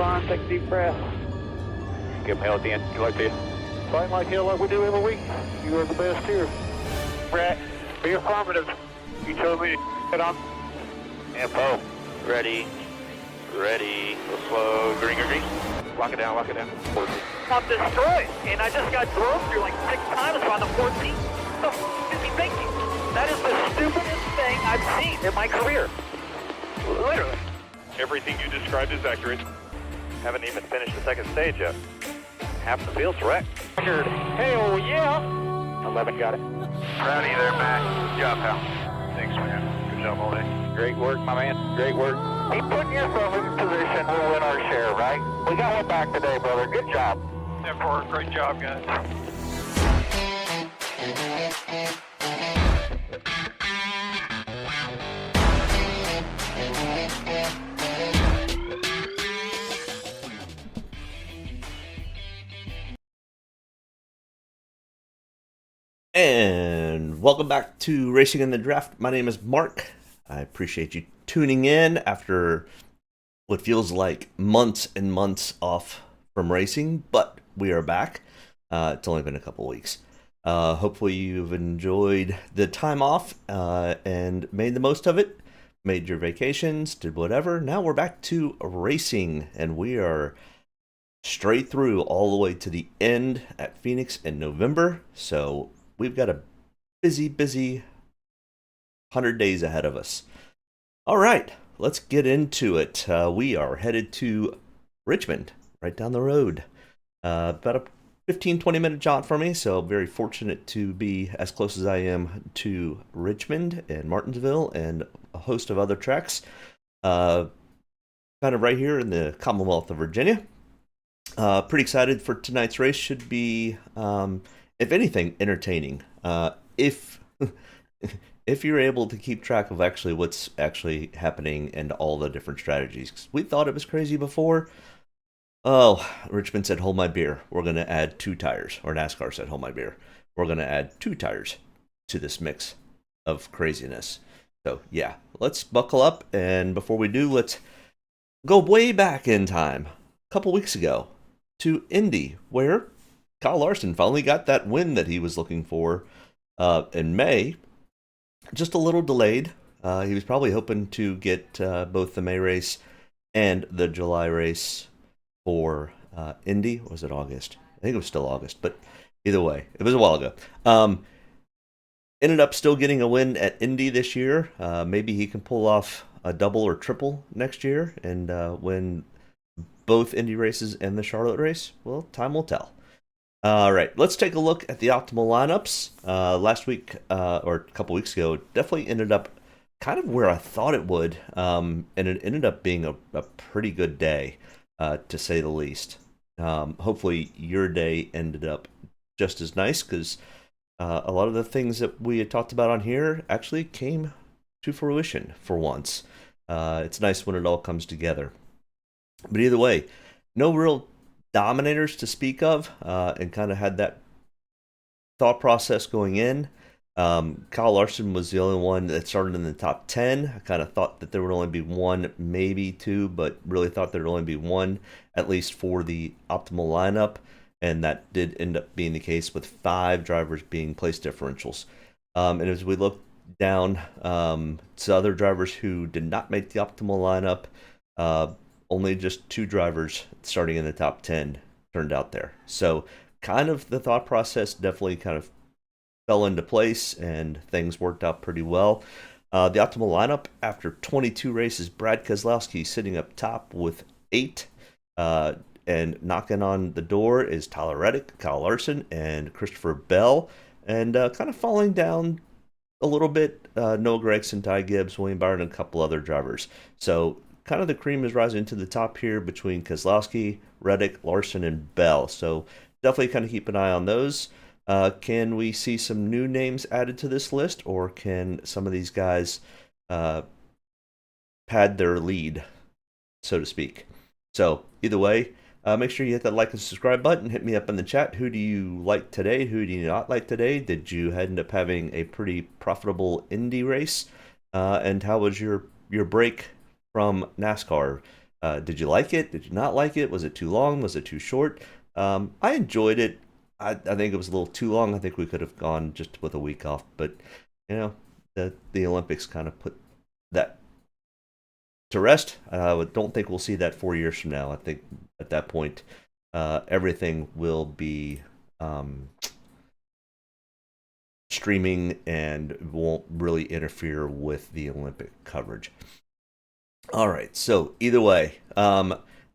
on, take a deep breath. Give them hell at the end. Good luck to you. Fight like hell like we do every week. You are the best here. Brett, be affirmative. You told me to get on. Info. Ready. Ready. Go slow. Green, green, green. Lock it down, lock it down. I'm destroyed, and I just got drove through like 6 times on the 14th. What the f*** is he thinking? That is the stupidest thing I've seen in my career. Literally. Everything you described is accurate. Haven't even finished the second stage yet. Half the field's wrecked. Record. Hell yeah. 11 got it. Proud of you there, Matt. Good job, pal. Thanks, man. Good job all day. Great work, my man. Great work. Keep putting yourself in position, we'll win our share, right? We got one back today, brother. Good job. Therefore, great job, guys. And welcome back to Racing in the Draft. My name is Mark. I appreciate you tuning in after what feels like months and months off from racing, but we are back. It's only been a couple weeks. Hopefully you've enjoyed the time off and made the most of it, made your vacations, did whatever. Now we're back to racing, and we are straight through all the way to the end at Phoenix in November. So we've got a busy 100 days ahead of us. All right, let's get into it. We are headed to Richmond, right down the road. About a 15-20 minute jaunt for me, so very fortunate to be as close as I am to Richmond and Martinsville and a host of other tracks. Kind of right here in the Commonwealth of Virginia. Pretty excited for tonight's race. Should be, if anything, entertaining. If you're able to keep track of actually what's actually happening and all the different strategies. 'Cause we thought it was crazy before. Oh, Richmond said, hold my beer. We're going to add 2 tires. Or NASCAR said, hold my beer. We're going to add 2 tires to this mix of craziness. So, yeah, let's buckle up. And before we do, let's go way back in time. A couple weeks ago to Indy, where Kyle Larson finally got that win that he was looking for in May. Just a little delayed. He was probably hoping to get both the May race and the July race for Indy. Or was it August? I think it was still August, but either way, it was a while ago. Ended up still getting a win at Indy this year. Maybe he can pull off a double or triple next year and win both Indy races and the Charlotte race. Well, time will tell. All right, let's take a look at the optimal lineups. Last week, or a couple weeks ago, definitely ended up kind of where I thought it would, and it ended up being a pretty good day, to say the least. Hopefully your day ended up just as nice, because a lot of the things that we had talked about on here actually came to fruition for once. It's nice when it all comes together. But either way, no real dominators to speak of, and kind of had that thought process going in. Kyle Larson was the only one that started in the top 10. I kind of thought that there would only be 1, maybe 2, but really thought there would only be 1, at least for the optimal lineup. And that did end up being the case with 5 drivers being place differentials. And as we look down to other drivers who did not make the optimal lineup, only just 2 drivers starting in the top 10 turned out there. So kind of the thought process definitely kind of fell into place and things worked out pretty well. The optimal lineup after 22 races, Brad Keselowski sitting up top with 8. And knocking on the door is Tyler Reddick, Kyle Larson, and Christopher Bell. And kind of falling down a little bit, Noah Gragson, Ty Gibbs, William Byron, and a couple other drivers. So kind of the cream is rising to the top here between Keselowski, Reddick, Larson, and Bell. So definitely kind of keep an eye on those. Can we see some new names added to this list, or can some of these guys pad their lead, so to speak? So either way, make sure you hit that like and subscribe button. Hit me up in the chat. Who do you like today? Who do you not like today? Did you end up having a pretty profitable Indy race? And how was your break from NASCAR? Did you like it? Did you not like it? Was it too long? Was it too short? I enjoyed it. I think it was a little too long. I think we could have gone just with a week off, but you know, the Olympics kind of put that to rest. I don't think we'll see that 4 years from now. I think at that point, everything will be streaming and won't really interfere with the Olympic coverage. All right, so either way,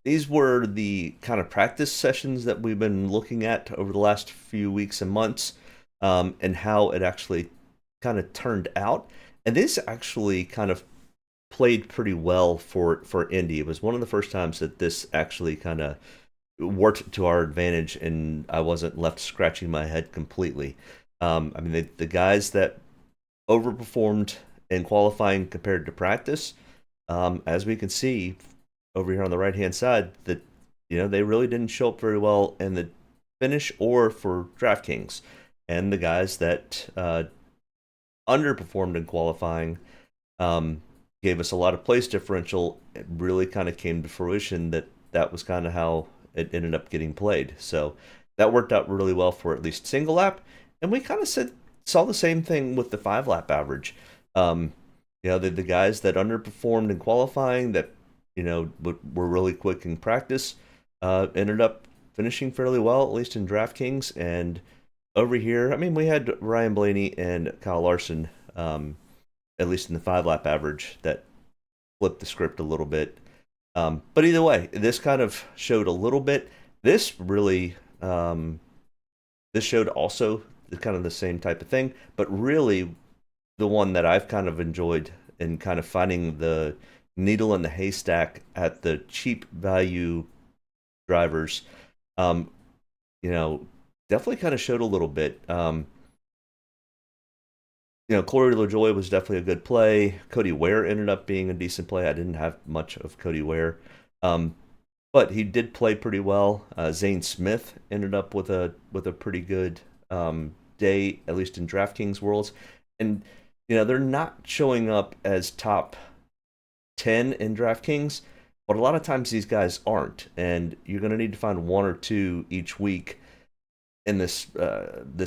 these were the kind of practice sessions that we've been looking at over the last few weeks and months, and how it actually kind of turned out. And this actually kind of played pretty well for Indy. It was one of the first times that this actually kind of worked to our advantage, and I wasn't left scratching my head completely. I mean, the guys that overperformed in qualifying compared to practice, as we can see over here on the right hand side, that they really didn't show up very well in the finish or for Draftkings. And the guys that underperformed in qualifying gave us a lot of place differential. It really kind of came to fruition that was kind of how it ended up getting played. So that worked out really well for at least single lap. And we kind of saw the same thing with the 5-lap average. The guys that underperformed in qualifying, that were really quick in practice, ended up finishing fairly well, at least in Draftkings. And over here, I mean, we had Ryan Blaney and Kyle Larson, at least in the 5-lap average, that flipped the script a little bit. But either way, this kind of showed a little bit. This really, this showed also kind of the same type of thing, but really the one that I've kind of enjoyed in kind of finding the needle in the haystack at the cheap value drivers, definitely kind of showed a little bit. Corey LaJoie was definitely a good play. Cody Ware ended up being a decent play. I didn't have much of Cody Ware, but he did play pretty well. Zane Smith ended up with a pretty good day, at least in DraftKings worlds. And they're not showing up as top 10 in DraftKings, but a lot of times these guys aren't, and you're going to need to find one or two each week in this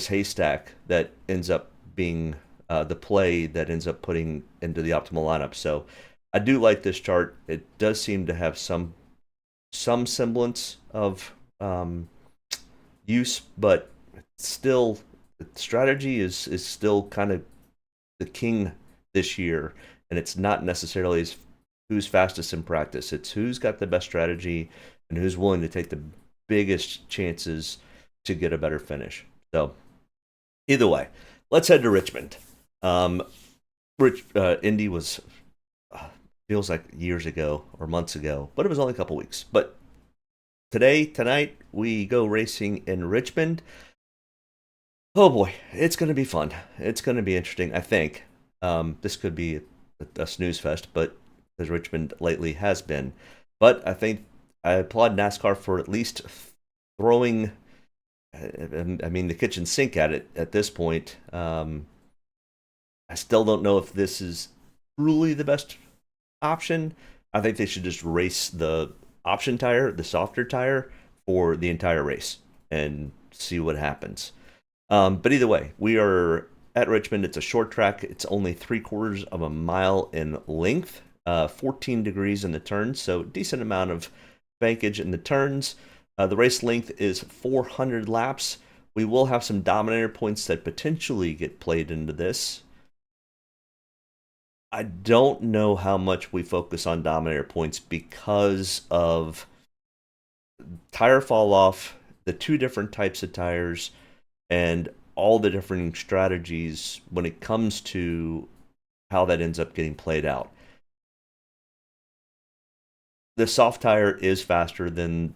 haystack that ends up being the play that ends up putting into the optimal lineup. So I do like this chart. It does seem to have some semblance of use, but still, the strategy is still kind of the king this year, and it's not necessarily who's fastest in practice. It's who's got the best strategy and who's willing to take the biggest chances to get a better finish. So either way, let's head to Richmond. Indy was feels like years ago or months ago, but it was only a couple weeks. But tonight we go racing in Richmond. Oh boy, it's going to be fun. It's going to be interesting, I think. This could be a snooze fest, but as Richmond lately has been. But I think I applaud NASCAR for at least throwing, the kitchen sink at it at this point. I still don't know if this is truly the best option. I think they should just race the option tire, the softer tire, for the entire race and see what happens. But either way, we are at Richmond. It's a short track. It's only 3/4 of a mile in length, 14 degrees in the turns, so decent amount of bankage in the turns. The race length is 400 laps. We will have some Dominator points that potentially get played into this. I don't know how much we focus on Dominator points because of tire fall off, the two different types of tires, and all the different strategies when it comes to how that ends up getting played out. The soft tire is faster than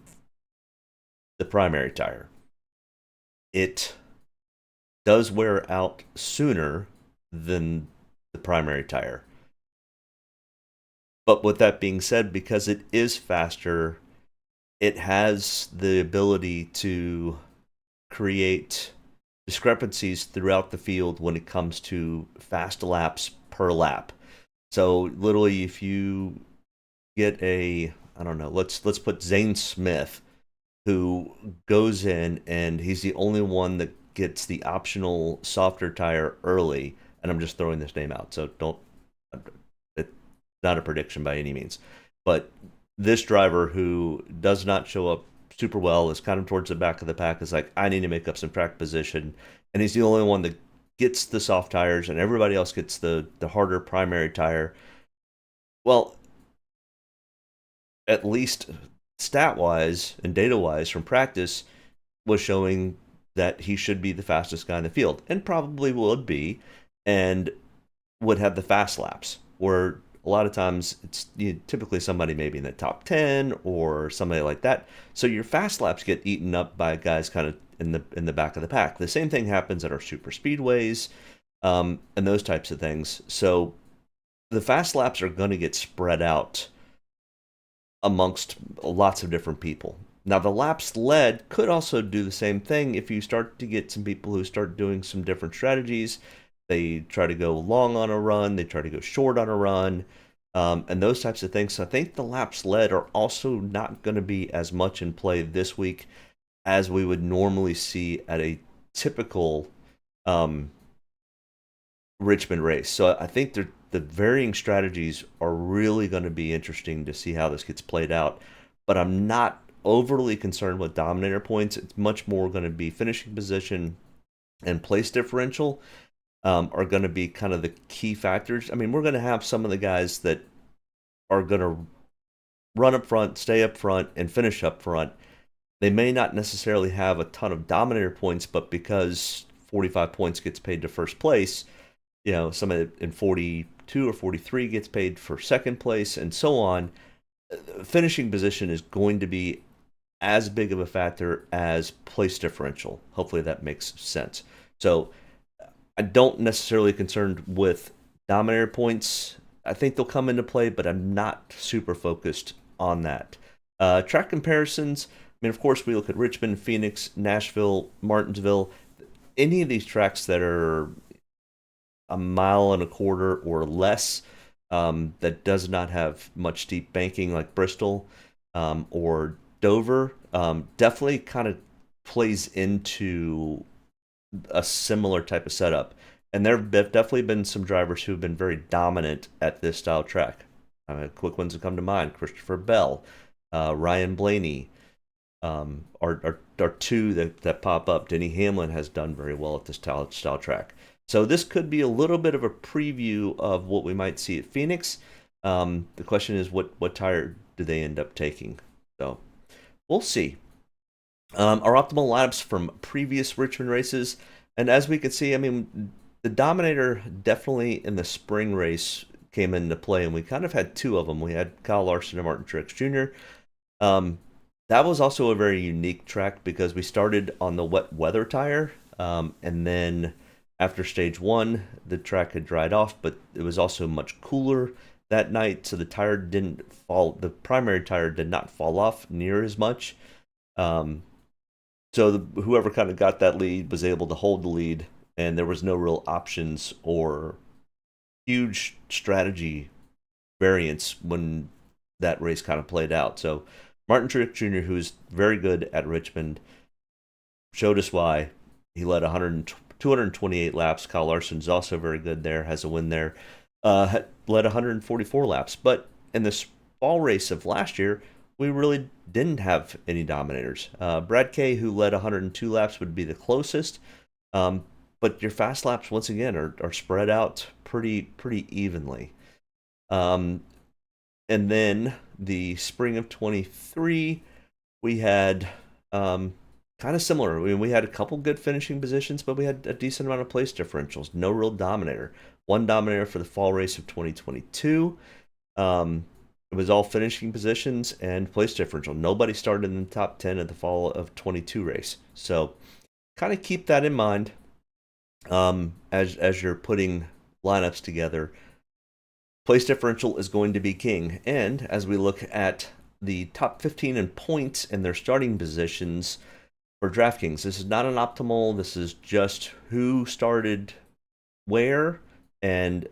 the primary tire. It does wear out sooner than the primary tire. But with that being said, because it is faster, it has the ability to create discrepancies throughout the field when it comes to fast laps per lap. So literally, if you get a I don't know, let's put Zane Smith, who goes in and he's the only one that gets the optional softer tire early, and I'm just throwing this name out, so don't, it's not a prediction by any means, but this driver who does not show up super well, is kind of towards the back of the pack, is like, I need to make up some track position, and he's the only one that gets the soft tires, and everybody else gets the harder primary tire. Well, at least stat-wise and data-wise from practice, was showing that he should be the fastest guy in the field, and probably would be, and would have the fast laps, where a lot of times it's typically somebody maybe in the top 10 or somebody like that. So your fast laps get eaten up by guys kind of in the back of the pack. The same thing happens at our super speedways, and those types of things. So the fast laps are going to get spread out amongst lots of different people. Now, the laps led could also do the same thing if you start to get some people who start doing some different strategies. They try to go long on a run, they try to go short on a run, and those types of things. So I think the laps led are also not going to be as much in play this week as we would normally see at a typical Richmond race. So I think the varying strategies are really going to be interesting to see how this gets played out. But I'm not overly concerned with dominator points. It's much more going to be finishing position and place differential are going to be kind of the key factors. I mean, we're going to have some of the guys that are going to run up front, stay up front, and finish up front. They may not necessarily have a ton of dominator points, but because 45 points gets paid to first place, somebody in 42 or 43 gets paid for second place, and so on. Finishing position is going to be as big of a factor as place differential. Hopefully that makes sense. So I don't necessarily concerned with dominator points. I think they'll come into play, but I'm not super focused on that. Track comparisons. I mean, of course, we look at Richmond, Phoenix, Nashville, Martinsville. Any of these tracks that are a mile and a quarter or less, that does not have much steep banking like Bristol or Dover, definitely kind of plays into a similar type of setup. And there have definitely been some drivers who have been very dominant at this style track. Quick ones that come to mind: Christopher Bell, Ryan Blaney are two that pop up. Denny Hamlin has done very well at this style track. So this could be a little bit of a preview of what we might see at Phoenix. The question is, what tire do they end up taking? So we'll see. Our optimal laps from previous Richmond races, and as we can see, I mean, the Dominator definitely in the spring race came into play, and we kind of had two of them. We had Kyle Larson and Martin Truex Jr. That was also a very unique track because we started on the wet weather tire, and then after stage one, the track had dried off, but it was also much cooler that night, so the tire didn't fall. The primary tire did not fall off near as much. So whoever kind of got that lead was able to hold the lead, and there was no real options or huge strategy variance when that race kind of played out. So Martin Truex Jr., who's very good at Richmond, showed us why. He led 228 laps. Kyle Larson's also very good there, has a win there. Led 144 laps. But in this fall race of last year, we really didn't have any dominators. Brad Kay, who led 102 laps, would be the closest. But your fast laps, once again, are spread out pretty evenly. And then the spring of 23, we had kind of similar. I mean, we had a couple good finishing positions, but we had a decent amount of place differentials. No real dominator. One dominator for the fall race of 2022. It was all finishing positions and place differential. Nobody started in the top 10 of the fall of 22 race. So kind of keep that in mind as you're putting lineups together. Place differential is going to be king. And as we look at the top 15 in points and their starting positions for DraftKings, this is not an optimal. This is just who started where and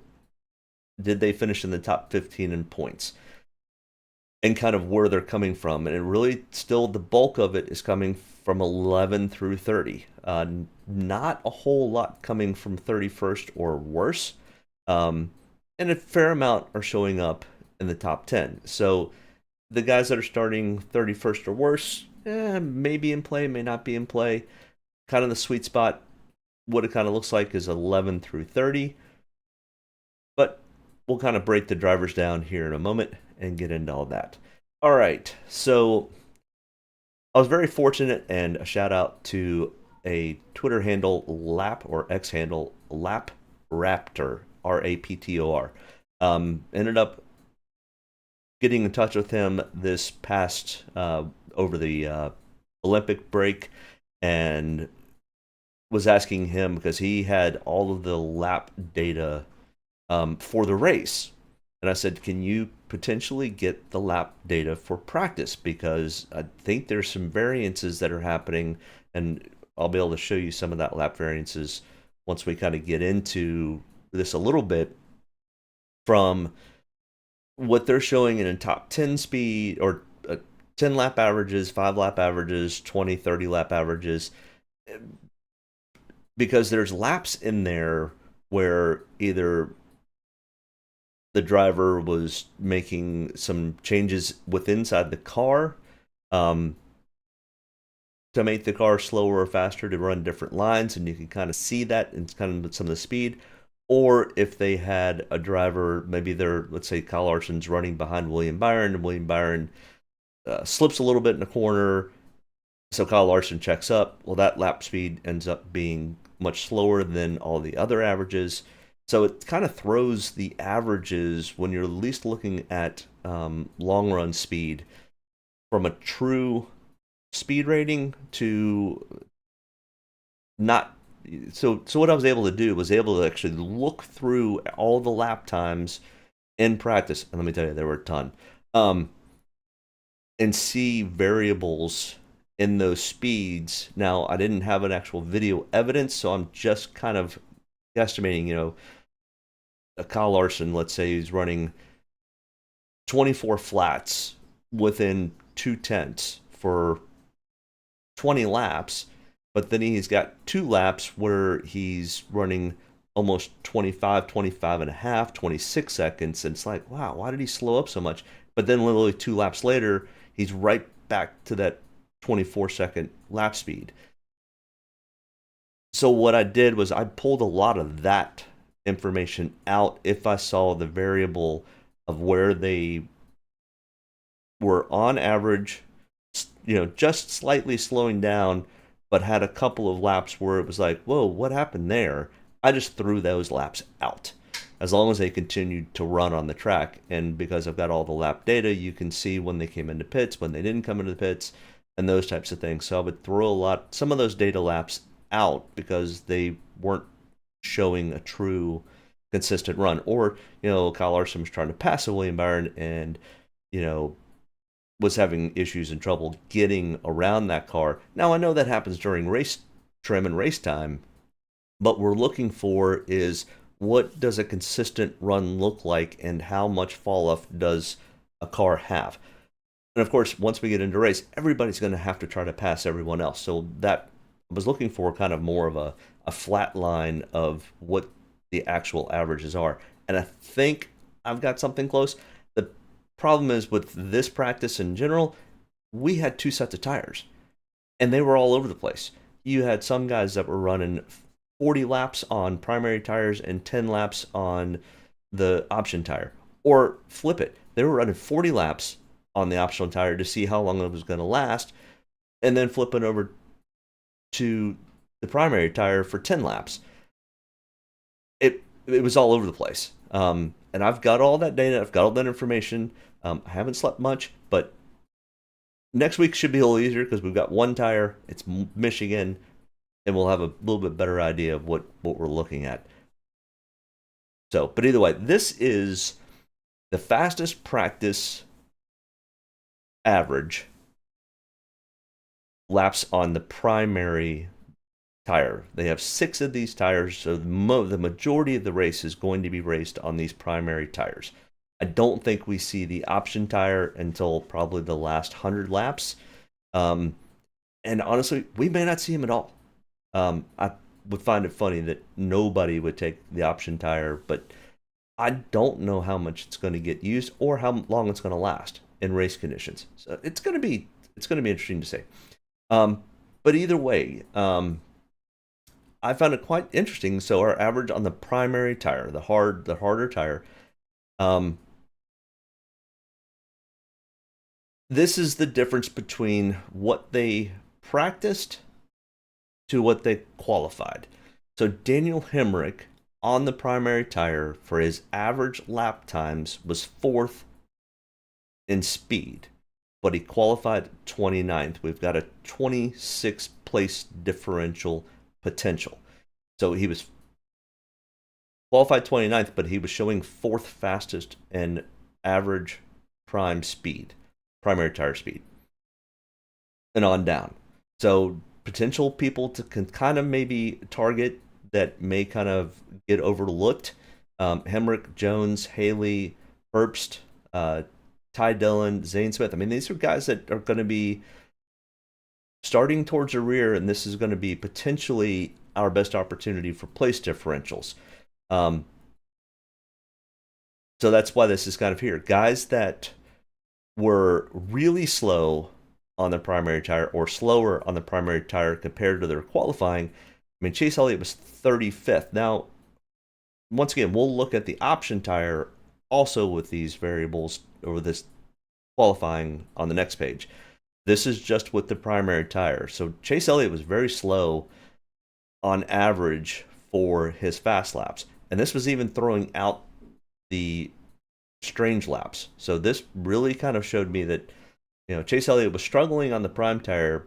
did they finish in the top 15 in points. and kind of where they're coming from. And it really still, the bulk of it is coming from 11 through 30. Not a whole lot coming from 31st or worse. And a fair amount are showing up in the top 10. So the guys that are starting 31st or worse, may be in play, may not be in play. Kind of the sweet spot, what it kind of looks like is 11 through 30. But we'll kind of break the drivers down here in a moment and get into all that. All right, so I was very fortunate, and a shout out to a Twitter handle, Lap, or X handle, Lap Raptor, Raptor. Ended up getting in touch with him this past, over the Olympic break, and was asking him, because he had all of the lap data for the race. And I said, can you potentially get the lap data for practice? Because I think there's some variances that are happening, and I'll be able to show you some of that lap variances once we kind of get into this a little bit, from what they're showing in a top 10 speed, or 10 lap averages, 5 lap averages, 20, 30 lap averages. Because there's laps in there where either the driver was making some changes inside the car, to make the car slower or faster to run different lines, and you can kind of see that in kind of some of the speed. Or if they had a driver, maybe let's say Kyle Larson's running behind William Byron, and William Byron slips a little bit in the corner, so Kyle Larson checks up. Well, that lap speed ends up being much slower than all the other averages. So it kind of throws the averages, when you're at least looking at long run speed, from a true speed rating to not. So what I was able to do was able to actually look through all the lap times in practice, and let me tell you, there were a ton, and see variables in those speeds. Now, I didn't have an actual video evidence, so I'm just kind of guesstimating, a Kyle Larson, let's say he's running 24 flats within 2 tenths for 20 laps, but then he's got 2 laps where he's running almost 25 and a half, 26 seconds, and it's like, wow, why did he slow up so much? But then literally 2 laps later, he's right back to that 24-second lap speed. So what I did was I pulled a lot of that information out if I saw the variable of where they were on average, just slightly slowing down, but had a couple of laps where it was like, whoa, what happened there? I just threw those laps out, as long as they continued to run on the track. And because I've got all the lap data, you can see when they came into pits, when they didn't come into the pits, and those types of things. So I would throw some of those data laps out, because they weren't showing a true consistent run. Or, Kyle Larson was trying to pass a William Byron, and, was having issues and trouble getting around that car. Now, I know that happens during race trim and race time, but what we're looking for is, what does a consistent run look like, and how much fall off does a car have? And of course, once we get into race, everybody's going to have to try to pass everyone else. So that I was looking for kind of more of a flat line of what the actual averages are. And I think I've got something close. The problem is, with this practice in general, we had 2 sets of tires, and they were all over the place. You had some guys that were running 40 laps on primary tires and 10 laps on the option tire. Or flip it, they were running 40 laps on the optional tire to see how long it was going to last, and then flipping over to the primary tire for 10 laps. It was all over the place. And I've got all that data, I've got all that information. I haven't slept much, but next week should be a little easier, because we've got 1 tire, it's Michigan, and we'll have a little bit better idea of what we're looking at. So, but either way, this is the fastest practice average laps on the primary tire. They have 6 of these tires, so the majority of the race is going to be raced on these primary tires. I don't think we see the option tire until probably the last 100 laps. And honestly, we may not see him at all. I would find it funny that nobody would take the option tire, but I don't know how much it's going to get used or how long it's going to last in race conditions. So it's going to be interesting to see. But either way, I found it quite interesting. So our average on the primary tire, the harder tire, this is the difference between what they practiced to what they qualified. So Daniel Hemrick on the primary tire for his average lap times was 4th in speed, but he qualified 29th. We've got a 26 place differential potential. So he was qualified 29th, but he was showing 4th fastest in average primary tire speed, and on down. So potential people to kind of maybe target that may kind of get overlooked. Hemrick, Jones, Haley, Herbst, Ty Dillon, Zane Smith. I mean, these are guys that are going to be starting towards the rear, and this is going to be potentially our best opportunity for place differentials. So that's why this is kind of here. Guys that were really slow on the primary tire or slower on the primary tire compared to their qualifying. I mean, Chase Elliott was 35th. Now, once again, we'll look at the option tire also with these variables or this qualifying on the next page. This is just with the primary tire. So Chase Elliott was very slow on average for his fast laps. And this was even throwing out the strange laps. So this really kind of showed me that, Chase Elliott was struggling on the prime tire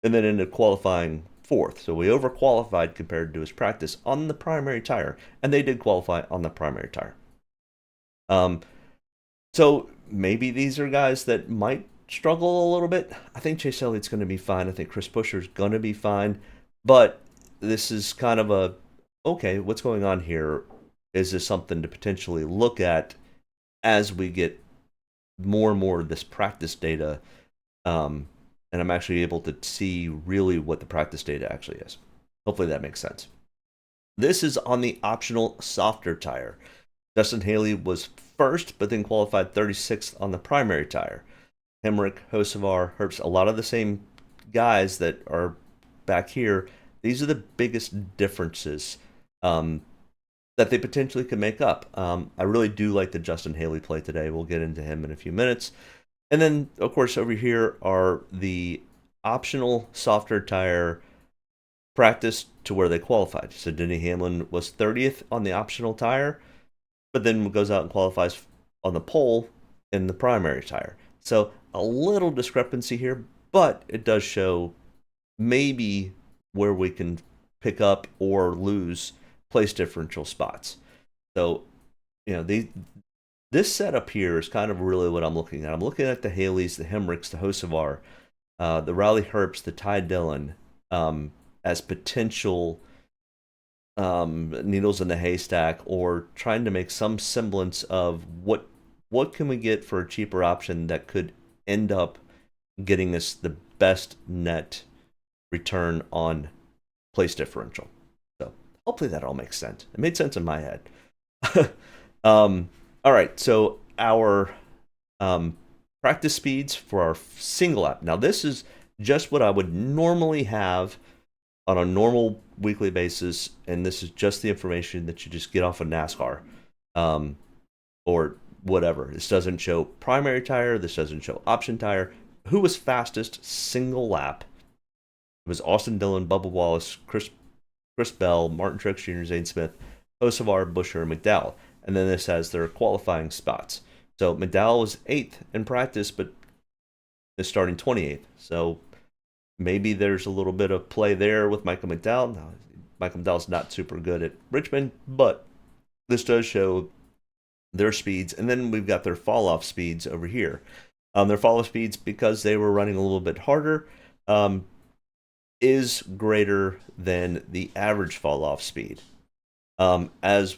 and then ended up qualifying 4th. So we overqualified compared to his practice on the primary tire, and they did qualify on the primary tire. So maybe these are guys that might struggle a little bit. I think Chase Elliott's going to be fine. I think Chris Buescher's going to be fine. But this is kind of okay, what's going on here? Is this something to potentially look at as we get more and more of this practice data, and I'm actually able to see really what the practice data actually is. Hopefully that makes sense. This is on the optional softer tire. Justin Haley was 1st, but then qualified 36th on the primary tire. Hemrick, Hocevar, Herbst, a lot of the same guys that are back here. These are the biggest differences that they potentially could make up. I really do like the Justin Haley play today. We'll get into him in a few minutes. And then, of course, over here are the optional softer tire practice to where they qualified. So Denny Hamlin was 30th on the optional tire, but then goes out and qualifies on the pole in the primary tire. So a little discrepancy here, but it does show maybe where we can pick up or lose place differential spots. So, this setup here is kind of really what I'm looking at. I'm looking at the Haleys, the Hemricks, the Hocevar, the Riley Herbst, the Ty Dillon as potential needles in the haystack, or trying to make some semblance of what can we get for a cheaper option that could end up getting us the best net return on place differential. So hopefully that all makes sense. It made sense in my head. All right, so our practice speeds for our single lap. Now this is just what I would normally have on a normal weekly basis, and this is just the information that you just get off of NASCAR or whatever. This doesn't show primary tire. This doesn't show option tire. Who was fastest single lap? It was Austin Dillon, Bubba Wallace, Chris Bell, Martin Truex Jr., Zane Smith, Hocevar, Buescher, and McDowell. And then this has their qualifying spots. So McDowell was 8th in practice, but is starting 28th. So maybe there's a little bit of play there with Michael McDowell. Now, Michael McDowell's not super good at Richmond, but this does show their speeds. And then we've got their fall-off speeds over here. Their fall-off speeds, because they were running a little bit harder, is greater than the average fall-off speed. As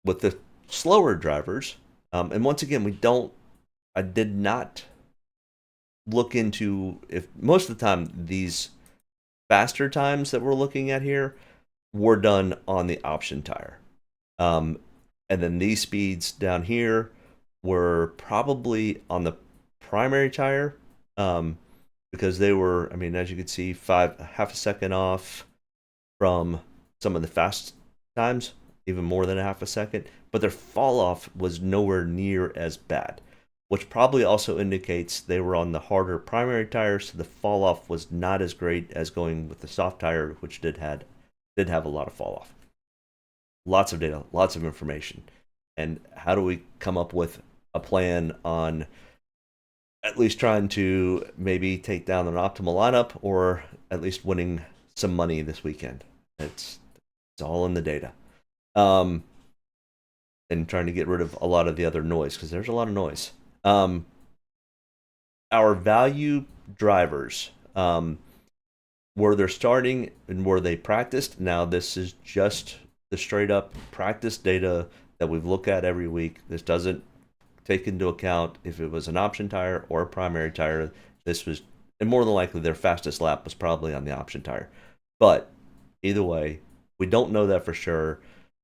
with the slower drivers, And once again, I did not look into if most of the time these faster times that we're looking at here were done on the option tire. And then these speeds down here were probably on the primary tire, because they were, I mean, as you can see, half a second off from some of the fast times, even more than a half a second, but their fall off was nowhere near as bad, which probably also indicates they were on the harder primary tires, so the fall off was not as great as going with the soft tire, which did have a lot of fall off. Lots of data, lots of information. And how do we come up with a plan on at least trying to maybe take down an optimal lineup, or at least winning some money this weekend? It's all in the data. And trying to get rid of a lot of the other noise, because there's a lot of noise. Our value drivers, where they're starting and where they practiced. Now, this is just the straight up practice data that we've looked at every week. This doesn't take into account if it was an option tire or a primary tire. This was, and more than likely, their fastest lap was probably on the option tire. But either way, we don't know that for sure.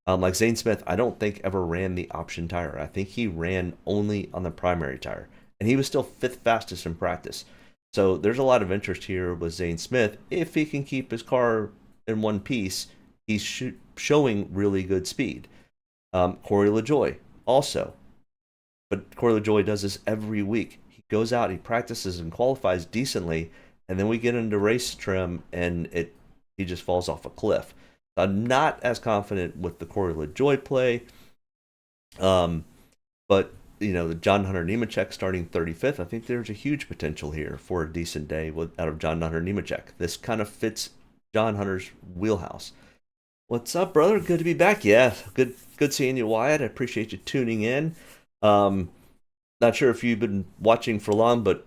Like Zane Smith, I don't think ever ran the option tire. I think he ran only on the primary tire, and he was still 5th fastest in practice. So there's a lot of interest here with Zane Smith. If he can keep his car in one piece, he's showing really good speed. Corey LaJoy also. But Corey LaJoy does this every week. He goes out, he practices and qualifies decently, and then we get into race trim, and he just falls off a cliff. I'm not as confident with the Corey LaJoy play. But, the John Hunter Nemechek starting 35th, I think there's a huge potential here for a decent day out of John Hunter Nemechek. This kind of fits John Hunter's wheelhouse. What's up, brother? Good to be back. Yeah, good seeing you, Wyatt. I appreciate you tuning in. Not sure if you've been watching for long, but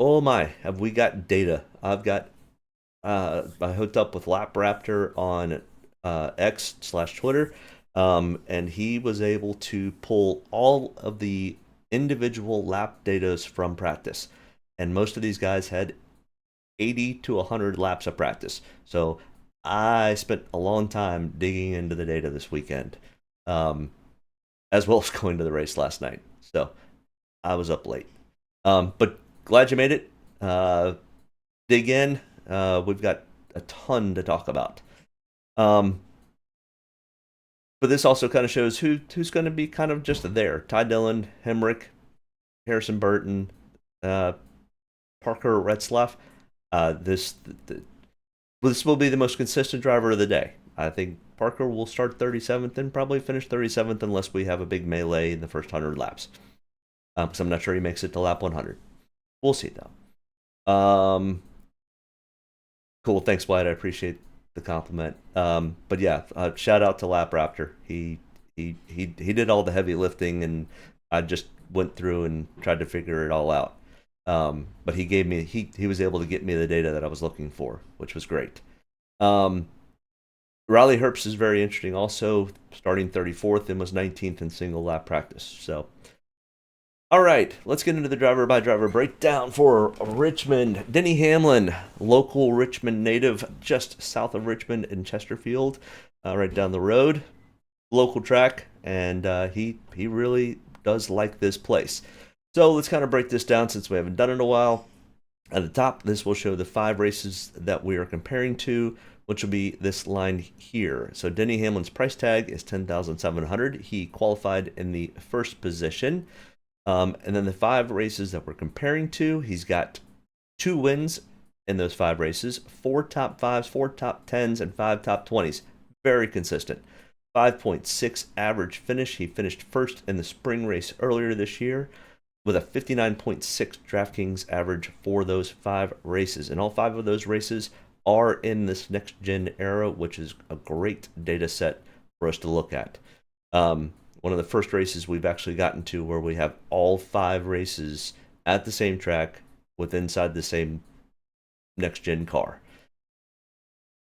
oh my, have we got data. I've got I hooked up with Lap Raptor on X/Twitter, and he was able to pull all of the individual lap datas from practice, and most of these guys had 80 to 100 laps of practice. So I spent a long time digging into the data this weekend, as well as going to the race last night. So I was up late, but glad you made it. Dig in. We've got a ton to talk about. But this also kind of shows who's going to be kind of just there. Ty Dillon, Hemrick, Harrison Burton, Parker Retzlaff. This will be the most consistent driver of the day. I think Parker will start 37th and probably finish 37th unless we have a big melee in the first 100 laps. Because I'm not sure he makes it to lap 100. We'll see, though. Cool. Thanks, Wyatt. I appreciate the compliment. But yeah, shout out to Lap Raptor. He did all the heavy lifting, and I just went through and tried to figure it all out. But he was able to get me the data that I was looking for, which was great. Riley Herbst is very interesting also, starting 34th and was 19th in single lap practice. So, all right, let's get into the driver-by-driver breakdown for Richmond. Denny Hamlin, local Richmond native, just south of Richmond in Chesterfield, right down the road. Local track, and he really does like this place. So let's kind of break this down since we haven't done it in a while. At the top, this will show the 5 races that we are comparing to, which will be this line here. So Denny Hamlin's price tag is $10,700. He qualified in the first position. And then the 5 races that we're comparing to, he's got 2 wins in those 5 races, 4 top 5s, 4 top 10s, and 5 top 20s. Very consistent. 5.6 average finish. He finished first in the spring race earlier this year with a 59.6 Draftkings average for those 5 races. And all 5 of those races are in this next-gen era, which is a great data set for us to look at. One of the first races we've actually gotten to where we have all 5 races at the same track with inside the same next-gen car.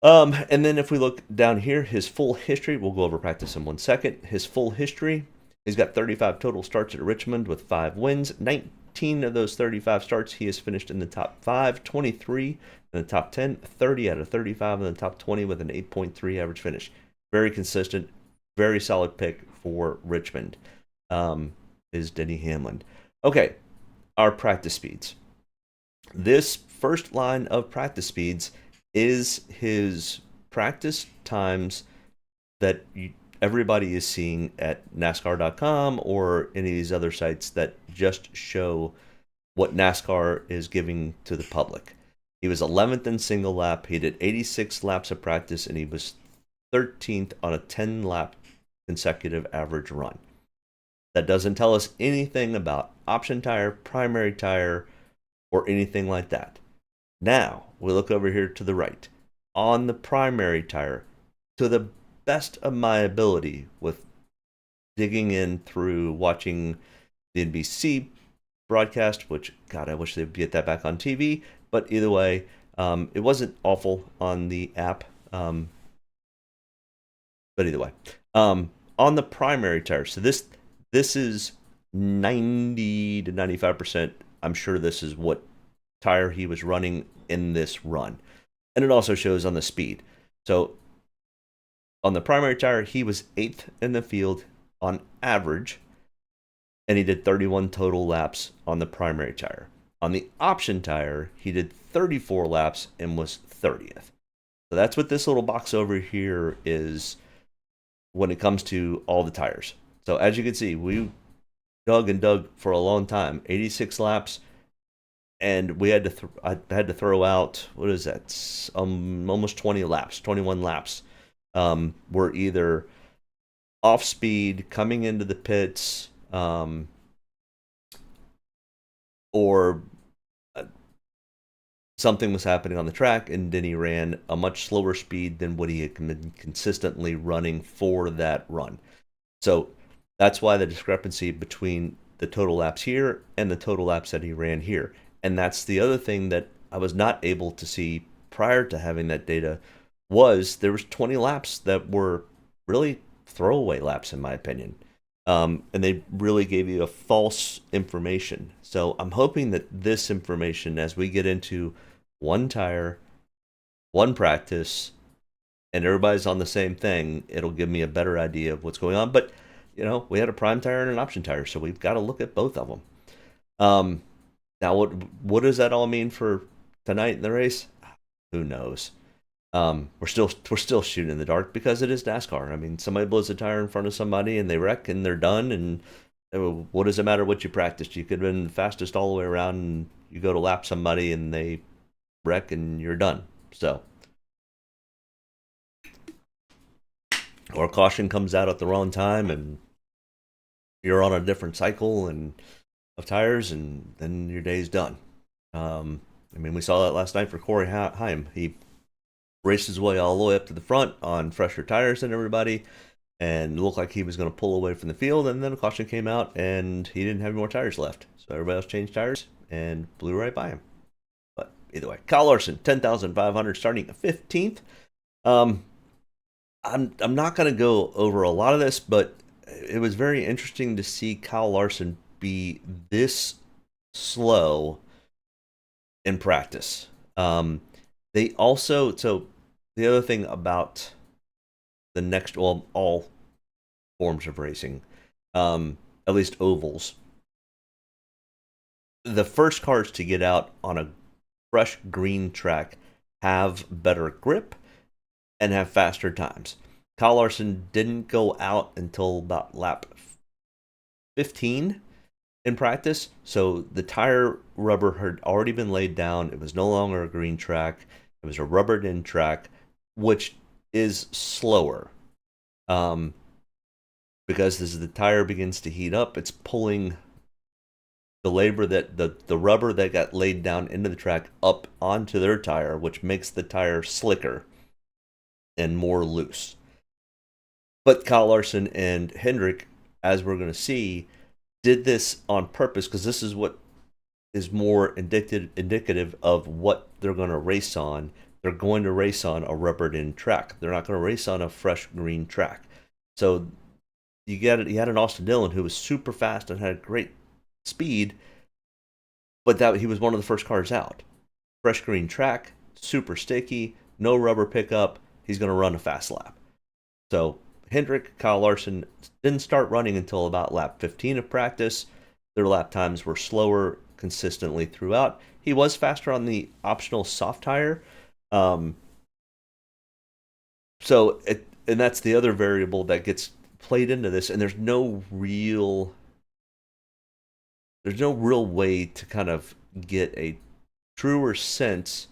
And then if we look down here, his full history, we'll go over practice in 1 second. His full history, He's got 35 total starts at Richmond with 5 wins. 19 of those 35 starts, he has finished in the top 5, 23 in the top 10, 30 out of 35 in the top 20 with an 8.3 average finish. Very consistent, very solid pick for Richmond, is Denny Hamlin. Okay, our practice speeds. This first line of practice speeds is his practice times that everybody is seeing at NASCAR.com or any of these other sites that just show what NASCAR is giving to the public. He was 11th in single lap. He did 86 laps of practice, and he was 13th on a 10-lap consecutive average run. That doesn't tell us anything about option tire, primary tire, or anything like that. Now, we look over here to the right. On the primary tire, to the best of my ability with digging in through watching the NBC broadcast, which, God, I wish they'd get that back on TV. But either way, it wasn't awful on the app. But either way, on the primary tire, so this is 90 to 95%. I'm sure this is what tire he was running in this run. And it also shows on the speed. So on the primary tire, he was 8th in the field on average, and he did 31 total laps on the primary tire. On the option tire, he did 34 laps and was 30th. So that's what this little box over here is when it comes to all the tires. So as you can see, we dug and dug for a long time, 86 laps, and we had to I had to throw out, what is that, almost 20 laps, 21 laps. Were either off speed, coming into the pits, or something was happening on the track, and Denny ran a much slower speed than what he had been consistently running for that run. So that's why the discrepancy between the total laps here and the total laps that he ran here. And that's the other thing that I was not able to see prior to having that data, was there was 20 laps that were really throwaway laps, in my opinion. And they really gave you a false information. So I'm hoping that this information, as we get into one tire, one practice, and everybody's on the same thing, it'll give me a better idea of what's going on. But, you know, we had a prime tire and an option tire, so we've got to look at both of them. Now, what does that all mean for tonight in the race? Who knows? We're still shooting in the dark because it is NASCAR. I mean, somebody blows a tire in front of somebody and they wreck and they're done. And what does it matter what you practiced? You could have been the fastest all the way around, and you go to lap somebody and they wreck and you're done. So, or caution comes out at the wrong time and you're on a different cycle and of tires, and then your day's done. I mean, we saw that last night for Corey Haim. He raced his way all the way up to the front on fresher tires than everybody, and looked like he was going to pull away from the field, and then a caution came out, and he didn't have any more tires left. So everybody else changed tires and blew right by him. But either way, Kyle Larson, 10,500, starting at 15th. I'm not going to go over a lot of this, but it was very interesting to see Kyle Larson be this slow in practice. They also, so the other thing about the next, well, all forms of racing, at least ovals, the first cars to get out on a fresh green track have better grip and have faster times. Kyle Larson didn't go out until about lap 15 in practice, so the tire rubber had already been laid down. It was no longer a green track. It was a rubbered in track, which is slower. Because as the tire begins to heat up, it's pulling the labor that the rubber that got laid down into the track up onto their tire, which makes the tire slicker and more loose. But Kyle Larson and Hendrick, as we're going to see, did this on purpose, because this is what is more indicative of what they're going to race on. They're going to race on a rubbered in track. They're not going to race on a fresh green track. So you had an Austin Dillon who was super fast and had great speed, but that he was one of the first cars out. Fresh green track, super sticky, no rubber pickup. He's going to run a fast lap. So Hendrick, Kyle Larson didn't start running until about lap 15 of practice. Their lap times were slower consistently throughout. He was faster on the optional soft tire. And that's the other variable that gets played into this, and there's no real way to kind of get a truer sense.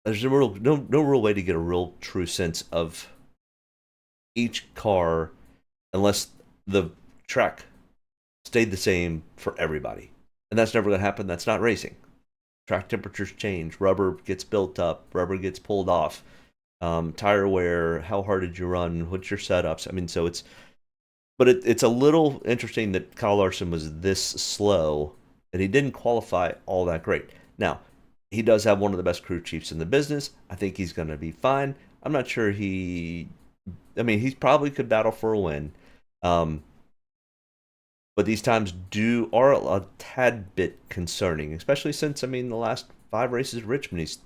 There's no real way to get a real true sense of each car unless the track stayed the same for everybody. And that's never going to happen. That's not racing. Track temperatures change. Rubber gets built up. Rubber gets pulled off. Tire wear. How hard did you run? What's your setups? I mean, so it's a little interesting that Kyle Larson was this slow and he didn't qualify all that great. Now, he does have one of the best crew chiefs in the business. I think he's going to be fine. I'm not sure he probably could battle for a win. But these times are a tad bit concerning, especially since, the last 5 races at Richmond, he's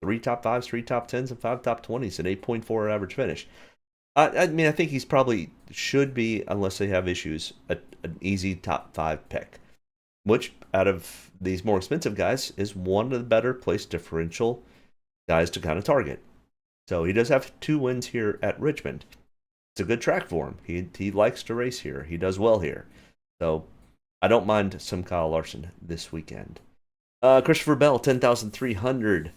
3 top 5s, 3 top 10s, and 5 top 20s, an 8.4 average finish. I think he's probably should be, unless they have issues, an easy top 5 pick, which out of these more expensive guys is one of the better place differential guys to kind of target. So he does have 2 wins here at Richmond. It's a good track for him. He likes to race here. He does well here. So I don't mind some Kyle Larson this weekend. Christopher Bell, 10,300.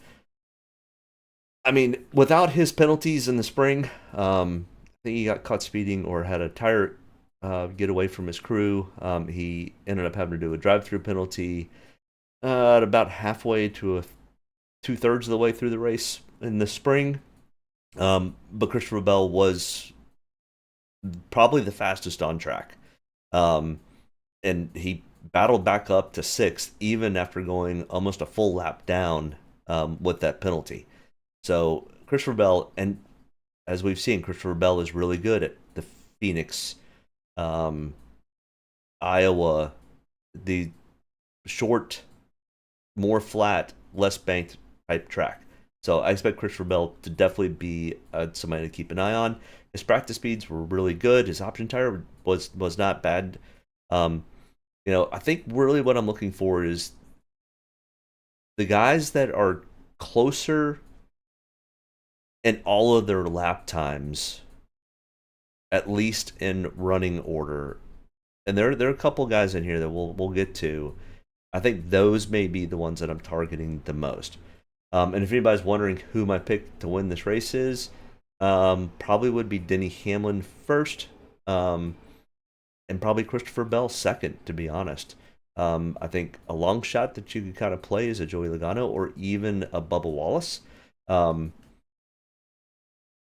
Without his penalties in the spring, I think he got caught speeding or had a tire get away from his crew. He ended up having to do a drive-through penalty at about halfway to 2/3 of the way through the race in the spring. But Christopher Bell was probably the fastest on track. And he battled back up to 6th even after going almost a full lap down with that penalty. So Christopher Bell, and as we've seen, Christopher Bell is really good at the Phoenix, Iowa, the short, more flat, less banked type track. So I expect Christopher Bell to definitely be somebody to keep an eye on. His practice speeds were really good. His option tire was not bad. I think really what I'm looking for is the guys that are closer in all of their lap times, at least in running order. And there are a couple guys in here that we'll get to. I think those may be the ones that I'm targeting the most. And if anybody's wondering who my pick to win this race is, probably would be Denny Hamlin first. And probably Christopher Bell second, to be honest. I think a long shot that you could kind of play is a Joey Logano or even a Bubba Wallace.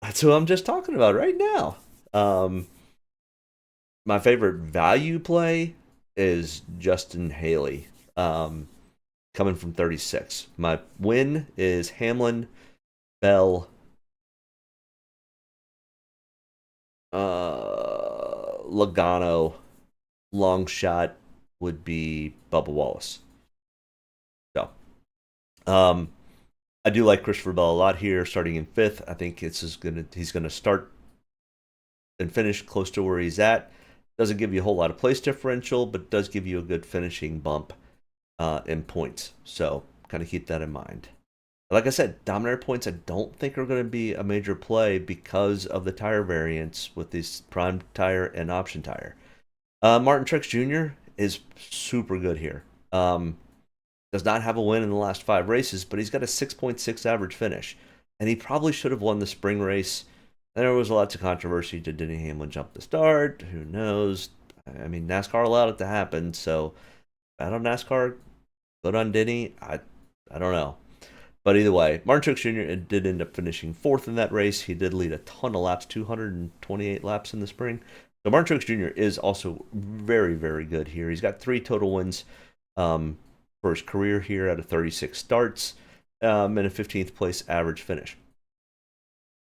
That's who I'm just talking about right now. My favorite value play is Justin Haley, coming from 36. My win is Hamlin, Bell, Logano. Long shot would be Bubba Wallace. So, I do like Christopher Bell a lot here, starting in 5th. I think he's gonna start and finish close to where he's at. Doesn't give you a whole lot of place differential, but does give you a good finishing bump in points. So kind of keep that in mind. Like I said, Dominator points I don't think are going to be a major play because of the tire variance with this prime tire and option tire. Martin Truex Jr. is super good here. Does not have a win in the last 5 races, but he's got a 6.6 average finish. And he probably should have won the spring race. There was lots of controversy. Did Denny Hamlin jump the start? Who knows? NASCAR allowed it to happen, so bad on NASCAR, good on Denny. I don't know. But either way, Martin Truex Jr. did end up finishing 4th in that race. He did lead a ton of laps, 228 laps in the spring. So Martin Truex Jr. is also very, very good here. He's got 3 total wins for his career here out of 36 starts and a 15th place average finish.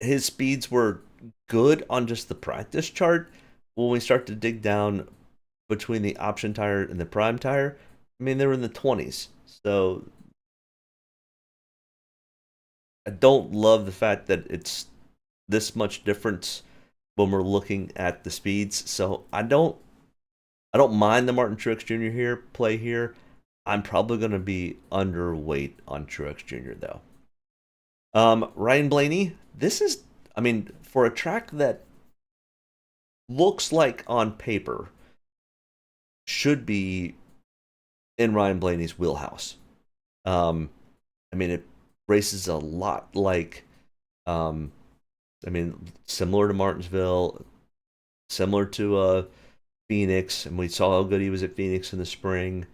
His speeds were good on just the practice chart. When we start to dig down between the option tire and the prime tire, I mean, they're in the 20s. So I don't love the fact that it's this much difference when we're looking at the speeds. So I don't mind the Martin Truex Jr. play here. I'm probably going to be underweight on Truex Jr. though. Ryan Blaney, this is, I mean, for a track that looks like on paper should be in Ryan Blaney's wheelhouse. I mean, it races a lot like, similar to Martinsville, similar to Phoenix, and we saw how good he was at Phoenix in the spring.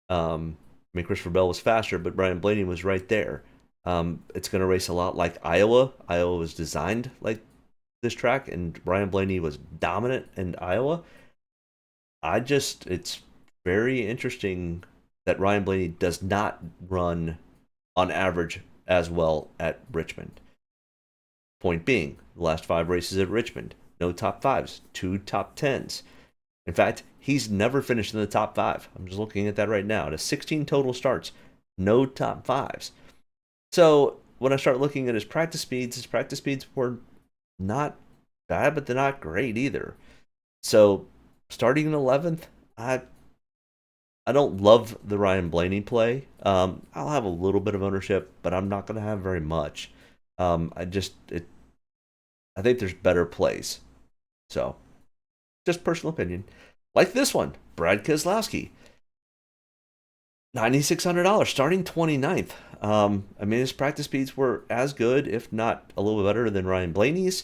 Christopher Bell was faster, but Ryan Blaney was right there. It's going to race a lot like Iowa. Iowa was designed like this track, and Ryan Blaney was dominant in Iowa. It's very interesting that Ryan Blaney does not run on average as well at Richmond. Point being, the last 5 races at Richmond, no top 5s, 2 top 10s. In fact, he's never finished in the top 5. I'm just looking at that right now. To 16 total starts, no top 5s. So when I start looking at his practice speeds were not bad, but they're not great either. So starting in 11th, I don't love the Ryan Blaney play. I'll have a little bit of ownership, but I'm not going to have very much. I think there's better plays. So, just personal opinion. Like this one, Brad Keselowski. $9,600, starting 29th. His practice speeds were as good, if not a little bit better than Ryan Blaney's.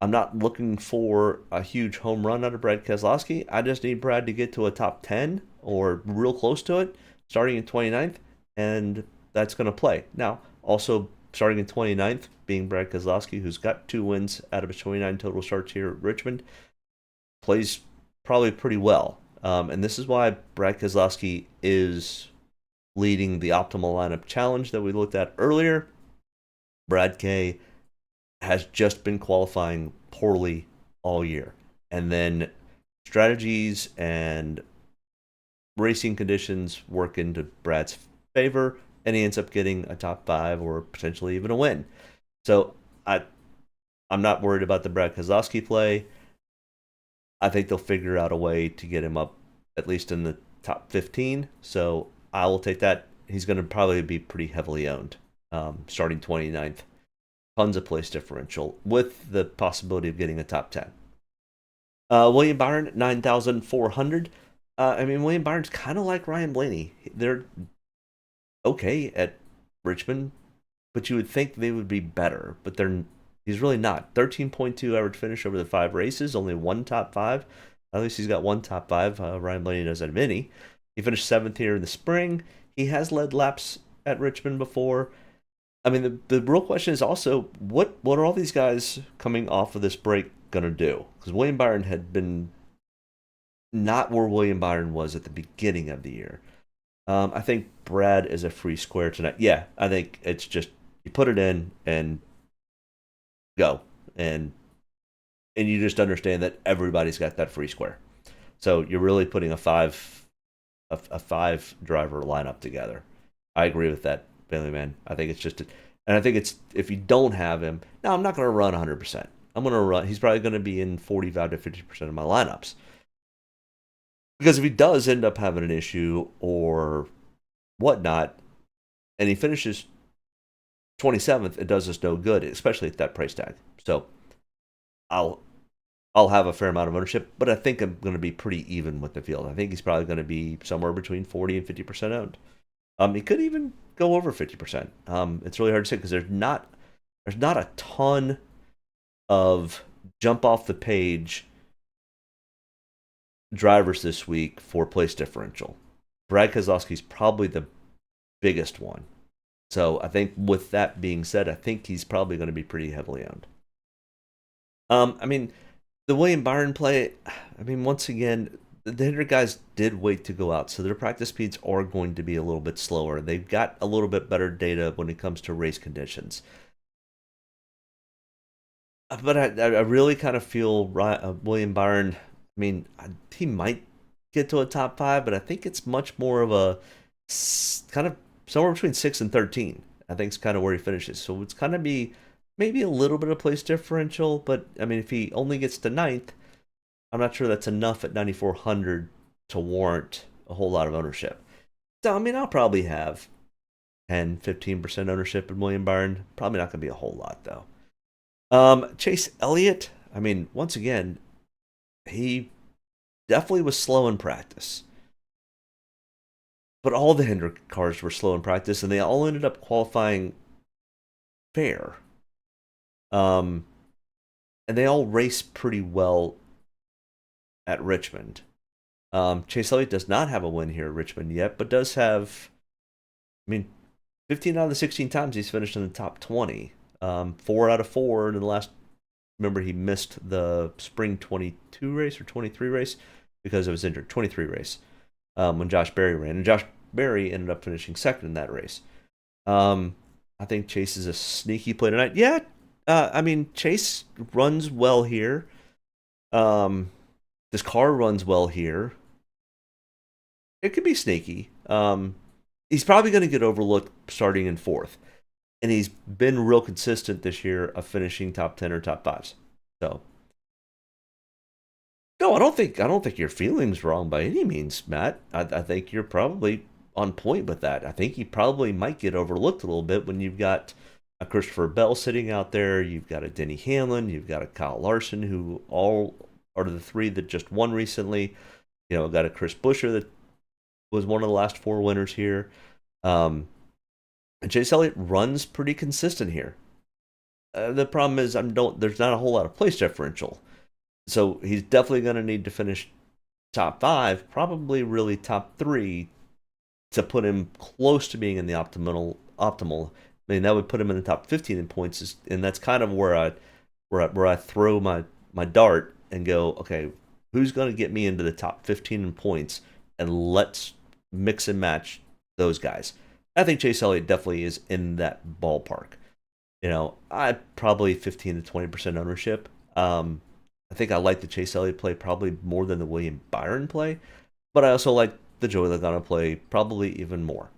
I'm not looking for a huge home run out of Brad Keselowski. I just need Brad to get to a top 10 or real close to it, starting in 29th, and that's going to play. Now, also starting in 29th, being Brad Keselowski, who's got 2 wins out of his 29 total starts here at Richmond, plays probably pretty well. And this is why Brad Keselowski is leading the optimal lineup challenge that we looked at earlier. Brad K has just been qualifying poorly all year. And then strategies and racing conditions work into Brad's favor, and he ends up getting a top 5 or potentially even a win. So I'm not worried about the Brad Keselowski play. I think they'll figure out a way to get him up at least in the top 15. So I will take that. He's going to probably be pretty heavily owned, starting 29th. Tons of place differential with the possibility of getting a top 10. William Byron, 9,400. William Byron's kind of like Ryan Blaney. They're okay at Richmond, but you would think they would be better, but he's really not. 13.2 average finish over the 5 races, only 1 top 5. At least he's got 1 top 5. Ryan Blaney doesn't have any. He finished 7th here in the spring. He has led laps at Richmond before. The real question is also, what are all these guys coming off of this break going to do? Because William Byron had been not where William Byron was at the beginning of the year. I think Brad is a free square tonight. Yeah, I think it's just you put it in and go. And you just understand that everybody's got that free square. So you're really putting a 5 driver lineup together. I agree with that, Bailey man. I think it's just and I think it's if you don't have him, now I'm not going to run 100%. I'm going to run. He's probably going to be in 45 to 50% of my lineups. Because if he does end up having an issue or whatnot, and he finishes 27th, it does us no good, especially at that price tag. So I'll have a fair amount of ownership, but I think I'm going to be pretty even with the field. I think he's probably going to be somewhere between 40 and 50% owned. He could even go over 50%. It's really hard to say because there's not a ton of jump off the page drivers this week for place differential. Brad Keselowski's probably the biggest one. So I think with that being said, I think he's probably going to be pretty heavily owned. The William Byron play, once again, the Hendrick guys did wait to go out, so their practice speeds are going to be a little bit slower. They've got a little bit better data when it comes to race conditions. But I really kind of feel William Byron. I mean, he might get to a top 5, but I think it's much more of a kind of somewhere between 6 and 13. I think it's kind of where he finishes. So it's kind of be maybe a little bit of place differential. But I mean, if he only gets to ninth, I'm not sure that's enough at 9,400 to warrant a whole lot of ownership. So I mean, I'll probably have 10, 15% ownership in William Byron. Probably not going to be a whole lot though. Chase Elliott, I mean, once again, he definitely was slow in practice. But all the Hendrick cars were slow in practice, and they all ended up qualifying fair. And they all raced pretty well at Richmond. Chase Elliott does not have a win here at Richmond yet, but does have, I mean, 15 out of the 16 times he's finished in the top 20. 4 out of 4 in the last. Remember, he missed the spring 22 race or 23 race because it was injured. 23 race when Josh Berry ran, and Josh Berry ended up finishing second in that race. I think Chase is a sneaky play tonight. Yeah, I mean, Chase runs well here. This car runs well here. It could be sneaky. He's probably going to get overlooked starting in 4th. And he's been real consistent this year of finishing top 10 or top 5s. So, no, I don't think your feeling's wrong by any means, Matt. I think you're probably on point with that. I think he probably might get overlooked a little bit when you've got a Christopher Bell sitting out there, you've got a Denny Hamlin, you've got a Kyle Larson, who all are the 3 that just won recently. You know, got a Chris Buescher that was one of the last 4 winners here. And Chase Elliott runs pretty consistent here. The problem is there's not a whole lot of place differential. So he's definitely going to need to finish top 5, probably really top 3 to put him close to being in the optimal. I mean, that would put him in the top 15 in points, and that's kind of where I throw my dart and go, okay, who's going to get me into the top 15 in points, and let's mix and match those guys. I think Chase Elliott definitely is in that ballpark. You know, I probably 15 to 20% ownership. I think I like the Chase Elliott play probably more than the William Byron play, but I also like the Joey Logano play probably even more.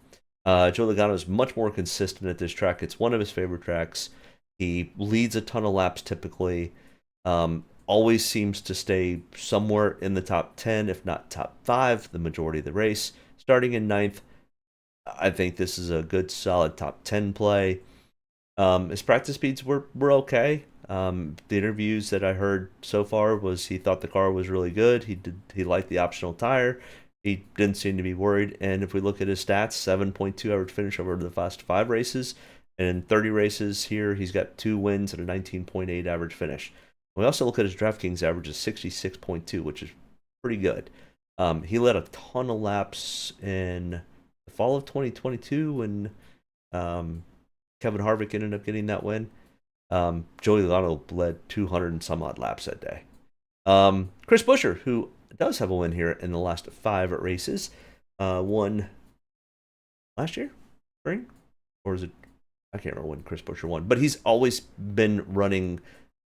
Joey Logano is much more consistent at this track. It's one of his favorite tracks. He leads a ton of laps typically. Always seems to stay somewhere in the top 10, if not top 5, the majority of the race. Starting in 9th, I think this is a good, solid top 10 play. His practice speeds were okay. The interviews that I heard so far was he thought the car was really good. He liked the optional tire. He didn't seem to be worried. And if we look at his stats, 7.2 average finish over the last 5 races. And in 30 races here, he's got 2 wins and a 19.8 average finish. We also look at his Draftkings average of 66.2, which is pretty good. He led a ton of laps in the fall of 2022 when Kevin Harvick ended up getting that win. Joey Logano led 200 and some odd laps that day. Chris Buescher, who does have a win here in the last 5 races, won last year, spring, or is it? I can't remember when Chris Buescher won, but he's always been running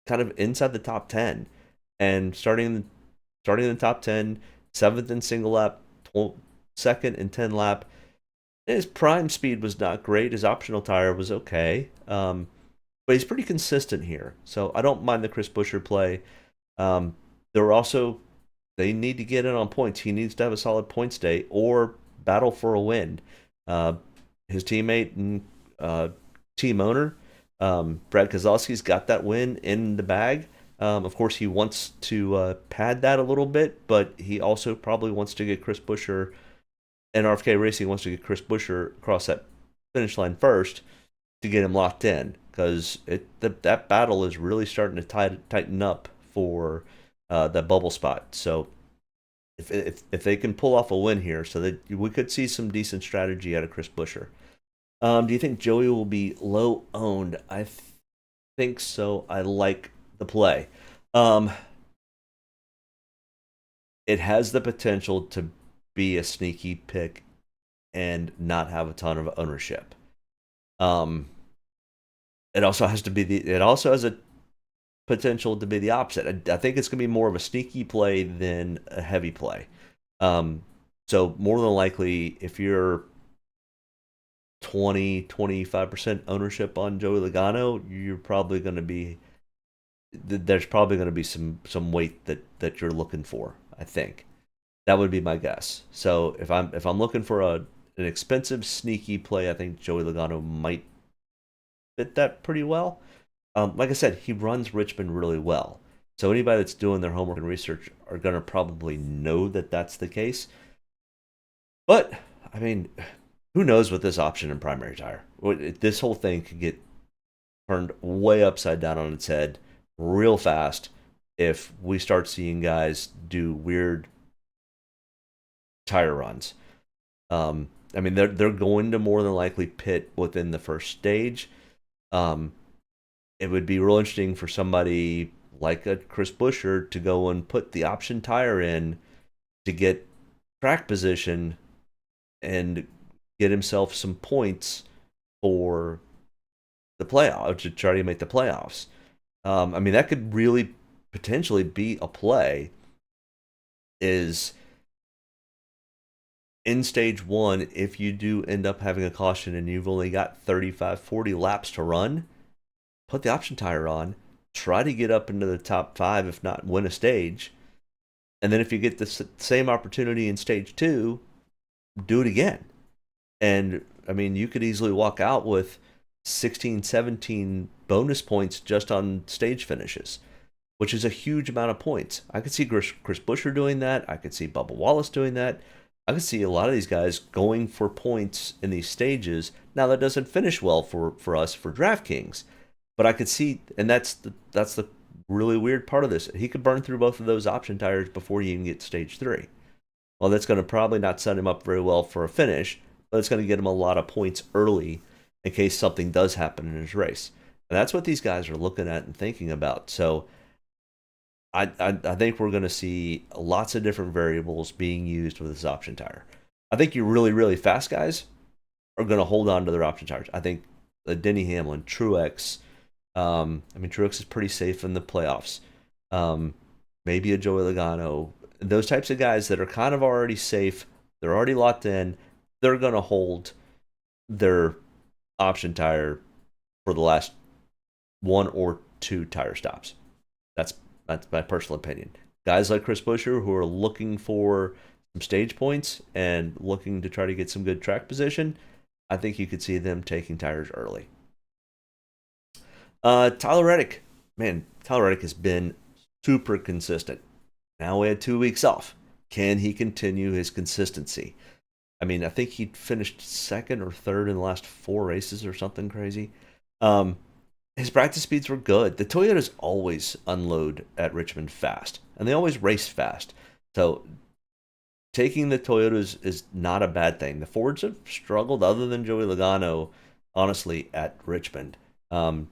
kind of inside the top 10 and starting in the top 10, 7th in single lap, 2nd in 10 lap. His prime speed was not great. His optional tire was okay. But he's pretty consistent here. So I don't mind the Chris Buescher play. They need to get in on points. He needs to have a solid points day or battle for a win. His teammate and team owner, Brad Keselowski's got that win in the bag. Of course, he wants to pad that a little bit, but he also probably wants to get Chris Buescher, and RFK Racing wants to get Chris Buescher across that finish line first to get him locked in, because that battle is really starting to tighten up for that bubble spot. So if they can pull off a win here, so that we could see some decent strategy out of Chris Buescher. Do you think Joey will be low owned? I think so. I like the play. It has the potential to be a sneaky pick and not have a ton of ownership. It also has a potential to be the opposite. I think it's going to be more of a sneaky play than a heavy play. So more than likely, if you're 25% ownership on Joey Logano, you're probably going to be, there's probably going to be some weight that you're looking for. I think that would be my guess. So if I'm looking for an expensive sneaky play, I think Joey Logano might fit that pretty well. Like I said, he runs Richmond really well. So anybody that's doing their homework and research are going to probably know that that's the case. But, I mean, who knows with this option in primary tire? This whole thing could get turned way upside down on its head real fast if we start seeing guys do weird tire runs. I mean, they're going to more than likely pit within the first stage. It would be real interesting for somebody like a Chris Buescher to go and put the option tire in to get track position and get himself some points for the playoffs, to try to make the playoffs. I mean, that could really potentially be a play, is in stage one, if you do end up having a caution and you've only got 35, 40 laps to run, put the option tire on, try to get up into the top 5, if not win a stage. And then if you get the same opportunity in stage 2, do it again. And, I mean, you could easily walk out with 16, 17 bonus points just on stage finishes, which is a huge amount of points. I could see Chris Buescher doing that. I could see Bubba Wallace doing that. I could see a lot of these guys going for points in these stages. Now, that doesn't finish well for us for Draftkings, but I could see, and that's the really weird part of this. He could burn through both of those option tires before you even get to stage 3. Well, that's going to probably not set him up very well for a finish, but it's going to get him a lot of points early in case something does happen in his race. And that's what these guys are looking at and thinking about. So I think we're going to see lots of different variables being used with this option tire. I think your really, really fast guys are going to hold on to their option tires. I think Denny Hamlin, Truex, Truex is pretty safe in the playoffs. Maybe a Joey Logano. Those types of guys that are kind of already safe, they're already locked in, they're going to hold their option tire for the last 1 or 2 tire stops. That's my personal opinion. Guys like Chris Buescher who are looking for some stage points and looking to try to get some good track position, I think you could see them taking tires early. Tyler Reddick. Man, Tyler Reddick has been super consistent. Now we had 2 weeks off. Can he continue his consistency? I mean, I think he finished 2nd or 3rd in the last 4 races or something crazy. His practice speeds were good. The Toyotas always unload at Richmond fast, and they always race fast. So taking the Toyotas is not a bad thing. The Fords have struggled, other than Joey Logano, honestly, at Richmond.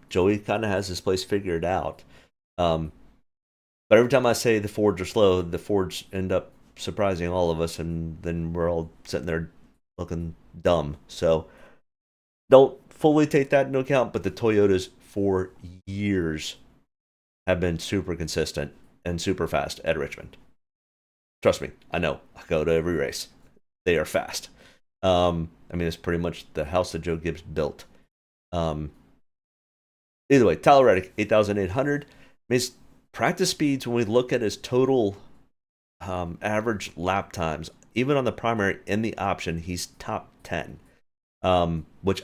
Joey kind of has his place figured out. But every time I say the Fords are slow, the Fords end up surprising all of us, and then we're all sitting there looking dumb. So don't fully take that into account, but the Toyotas for years have been super consistent and super fast at Richmond. Trust me, I know. I go to every race. They are fast. It's pretty much the house that Joe Gibbs built. Either way, Tyler Reddick, 8,800. His practice speeds, when we look at his total average lap times, even on the primary and the option, he's top 10. Which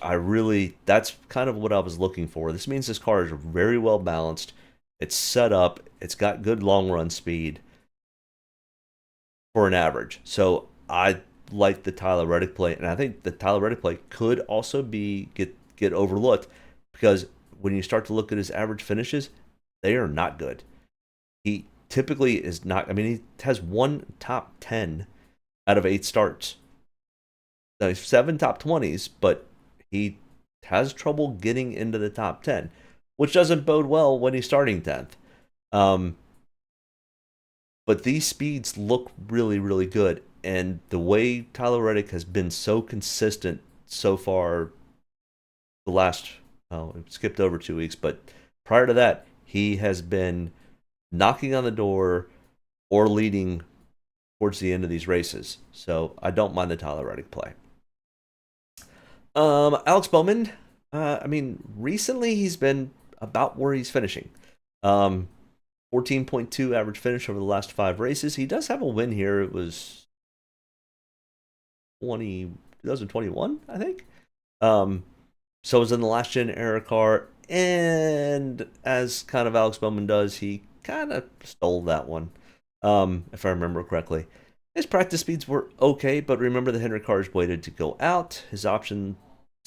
that's kind of what I was looking for. This means this car is very well balanced. It's set up. It's got good long run speed for an average. So I like the Tyler Reddick play, and I think the Tyler Reddick play could also get overlooked, because when you start to look at his average finishes, they are not good. He typically is not. He has 1 top 10 out of 8 starts. Now, 7 top 20s, but he has trouble getting into the top 10, which doesn't bode well when he's starting 10th. But these speeds look really, really good. And the way Tyler Reddick has been so consistent so far, the last, it skipped over 2 weeks, but prior to that, he has been knocking on the door or leading towards the end of these races. So I don't mind the Tyler Reddick play. Alex Bowman, recently he's been about where he's finishing. 14.2 average finish over the last 5 races. He does have a win here. It was 2021, I think. So it was in the last gen era car, and as kind of Alex Bowman does, he kind of stole that one, if I remember correctly. His practice speeds were okay, but remember the Hendrick cars waited to go out. His option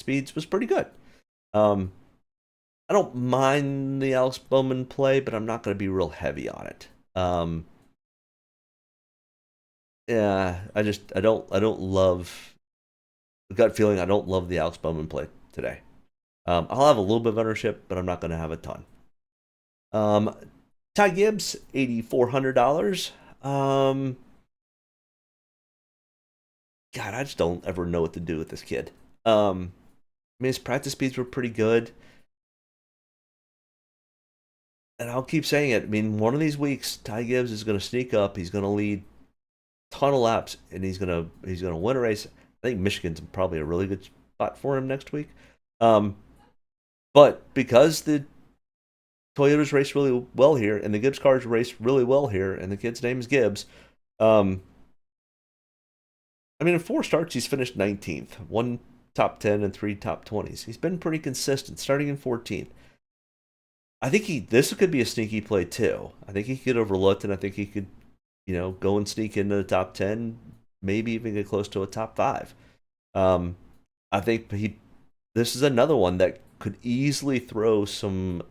speeds was pretty good. I don't mind the Alex Bowman play, but I'm not going to be real heavy on it. Yeah, I don't love the gut feeling. I don't love the Alex Bowman play today. I'll have a little bit of ownership, but I'm not going to have a ton. Ty Gibbs, $8,400. God, I just don't ever know what to do with this kid. His practice speeds were pretty good. And I'll keep saying it. One of these weeks, Ty Gibbs is going to sneak up. He's going to lead a ton of laps, and he's going to win a race. I think Michigan's probably a really good spot for him next week. But because the Toyotas race really well here, and the Gibbs cars race really well here, and the kid's name is Gibbs, in 4 starts, he's finished 19th. 1 top 10 and 3 top 20s. He's been pretty consistent, starting in 14th. I think this could be a sneaky play, too. I think he could get overlooked, and I think he could, go and sneak into the top 10, maybe even get close to a top 5. I think this is another one that could easily throw some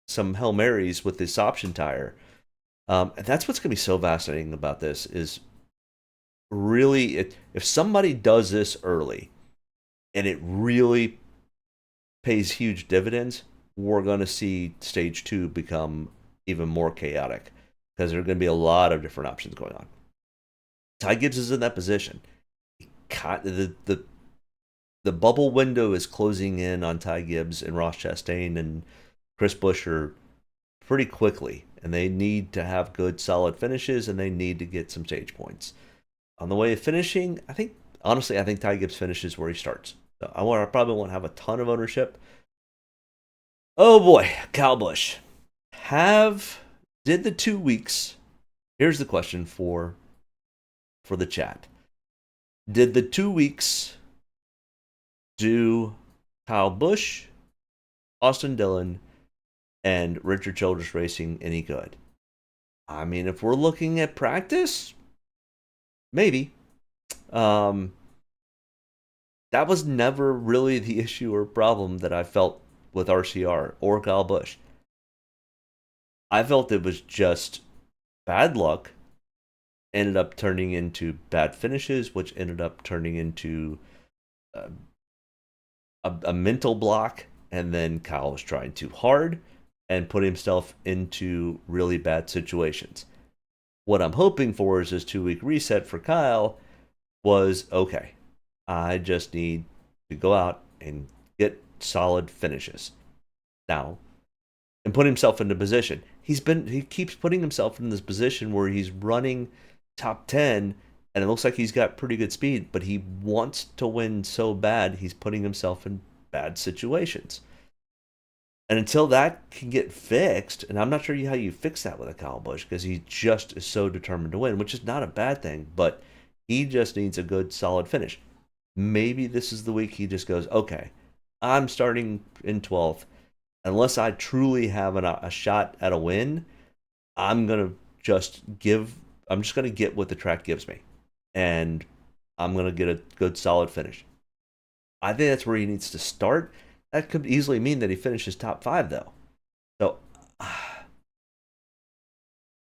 Hail Marys with this option tire. And that's what's going to be so fascinating about this is really, if somebody does this early and it really pays huge dividends, we're going to see stage 2 become even more chaotic because there are going to be a lot of different options going on. Ty Gibbs is in that position. The bubble window is closing in on Ty Gibbs and Ross Chastain and Chris Buescher pretty quickly, and they need to have good, solid finishes, and they need to get some stage points. On the way of finishing, I think Ty Gibbs finishes where he starts. So I probably won't have a ton of ownership. Oh boy, Kyle Busch. Did the 2 weeks. Here's the question for the chat. Did the 2 weeks do Kyle Busch, Austin Dillon, and Richard Childress Racing any good? If we're looking at practice, maybe. That was never really the issue or problem that I felt with RCR or Kyle Busch. I felt it was just bad luck, ended up turning into bad finishes, which ended up turning into a mental block, and then Kyle was trying too hard and put himself into really bad situations. What I'm hoping for is this 2-week reset for Kyle was, okay, I just need to go out and get solid finishes now and put himself into position. He keeps putting himself in this position where he's running top 10 and it looks like he's got pretty good speed, but he wants to win so bad he's putting himself in bad situations. And until that can get fixed, and I'm not sure how you fix that with a Kyle Busch because he just is so determined to win, which is not a bad thing, but he just needs a good solid finish. Maybe this is the week he just goes, okay, I'm starting in 12th. Unless I truly have a shot at a win, I'm just going to get what the track gives me. And I'm going to get a good solid finish. I think that's where he needs to start. That could easily mean that he finishes top 5, though. So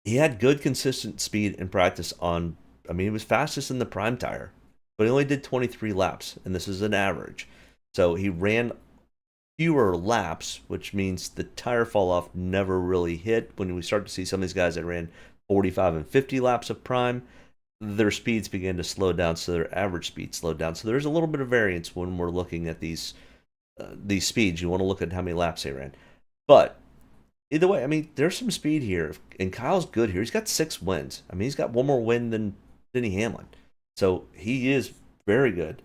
he had good, consistent speed in practice he was fastest in the prime tire, but he only did 23 laps, and this is an average. So he ran fewer laps, which means the tire fall off never really hit. When we start to see some of these guys that ran 45 and 50 laps of prime, their speeds began to slow down, so their average speed slowed down. So there's a little bit of variance when we're looking at these speeds. You want to look at how many laps they ran. But either way, I mean, there's some speed here, and Kyle's good here. He's got 6 wins. I mean, he's got one more win than Denny Hamlin, so he is very good.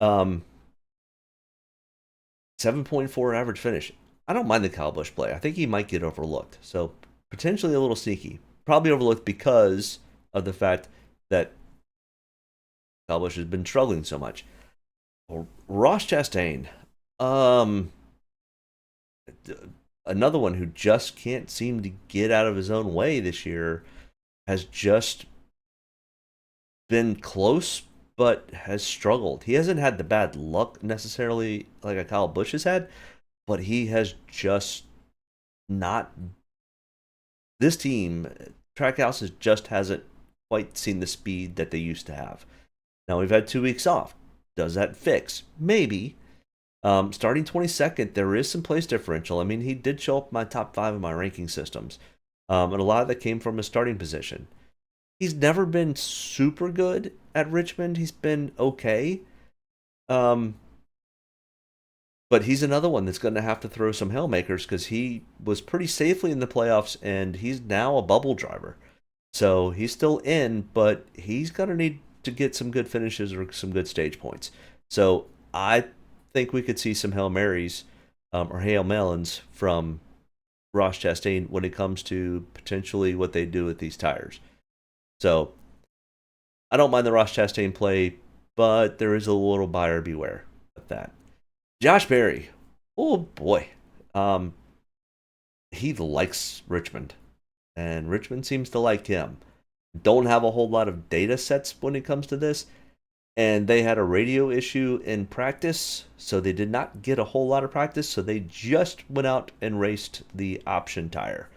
7.4 average finish. I don't mind the Kyle Busch play. I think he might get overlooked, so potentially a little sneaky. Probably overlooked because of the fact that Kyle Busch has been struggling so much. Ross Chastain, another one who just can't seem to get out of his own way this year, has just been close but has struggled. He hasn't had the bad luck necessarily like a Kyle Busch has had, but he has just not. This team, Trackhouse, just hasn't quite seen the speed that they used to have. Now we've had 2 weeks off. Does that fix? Maybe. Starting 22nd, there is some place differential. I mean, he did show up in my top 5 of my ranking systems. And a lot of that came from his starting position. He's never been super good at Richmond. He's been okay. But he's another one that's going to have to throw some haymakers because he was pretty safely in the playoffs, and he's now a bubble driver. So he's still in, but he's going to need to get some good finishes or some good stage points. So I think we could see some Hail Marys or Hail Melons from Ross Chastain when it comes to potentially what they do with these tires. So I don't mind the Ross Chastain play, but there is a little buyer beware with that. Josh Berry, oh boy, he likes Richmond, and Richmond seems to like him. Don't have a whole lot of data sets when it comes to this, and they had a radio issue in practice, so they did not get a whole lot of practice, so they just went out and raced the option tire.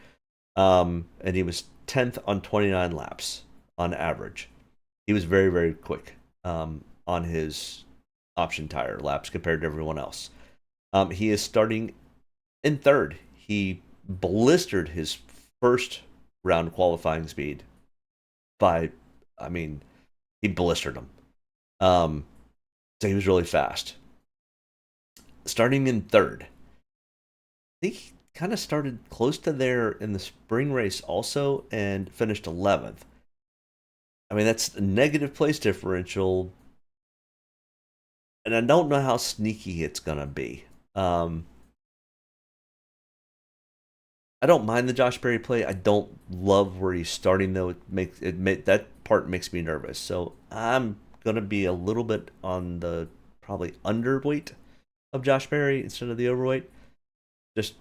And he was 10th on 29 laps on average. He was very, very quick on his option tire laps compared to everyone else. He is starting in third. He blistered his first round qualifying speed by, I mean, he blistered him. So he was really fast. Starting in third. I think he kind of started close to there in the spring race also and finished 11th. I mean, that's a negative place differential, and I don't know how sneaky it's going to be. I don't mind the Josh Berry play. I don't love where he's starting, though. That part makes me nervous. So I'm going to be a little bit on the probably underweight of Josh Berry instead of the overweight. Just,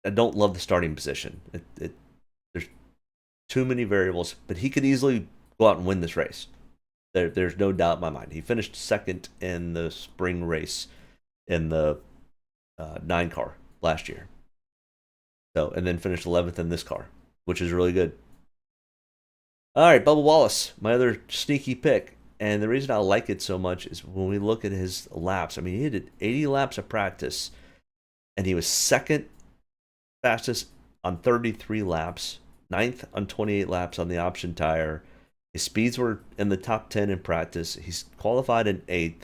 I don't love the starting position. There's too many variables, but he could easily go out and win this race. There's no doubt in my mind. He finished second in the spring race in the 9 car last year. So, and then finished 11th in this car, which is really good. All right, Bubba Wallace, my other sneaky pick. And the reason I like it so much is when we look at his laps. I mean, he did 80 laps of practice, and he was second fastest on 33 laps, 9th on 28 laps on the option tire. His speeds were in the top 10 in practice. He's qualified in 8th.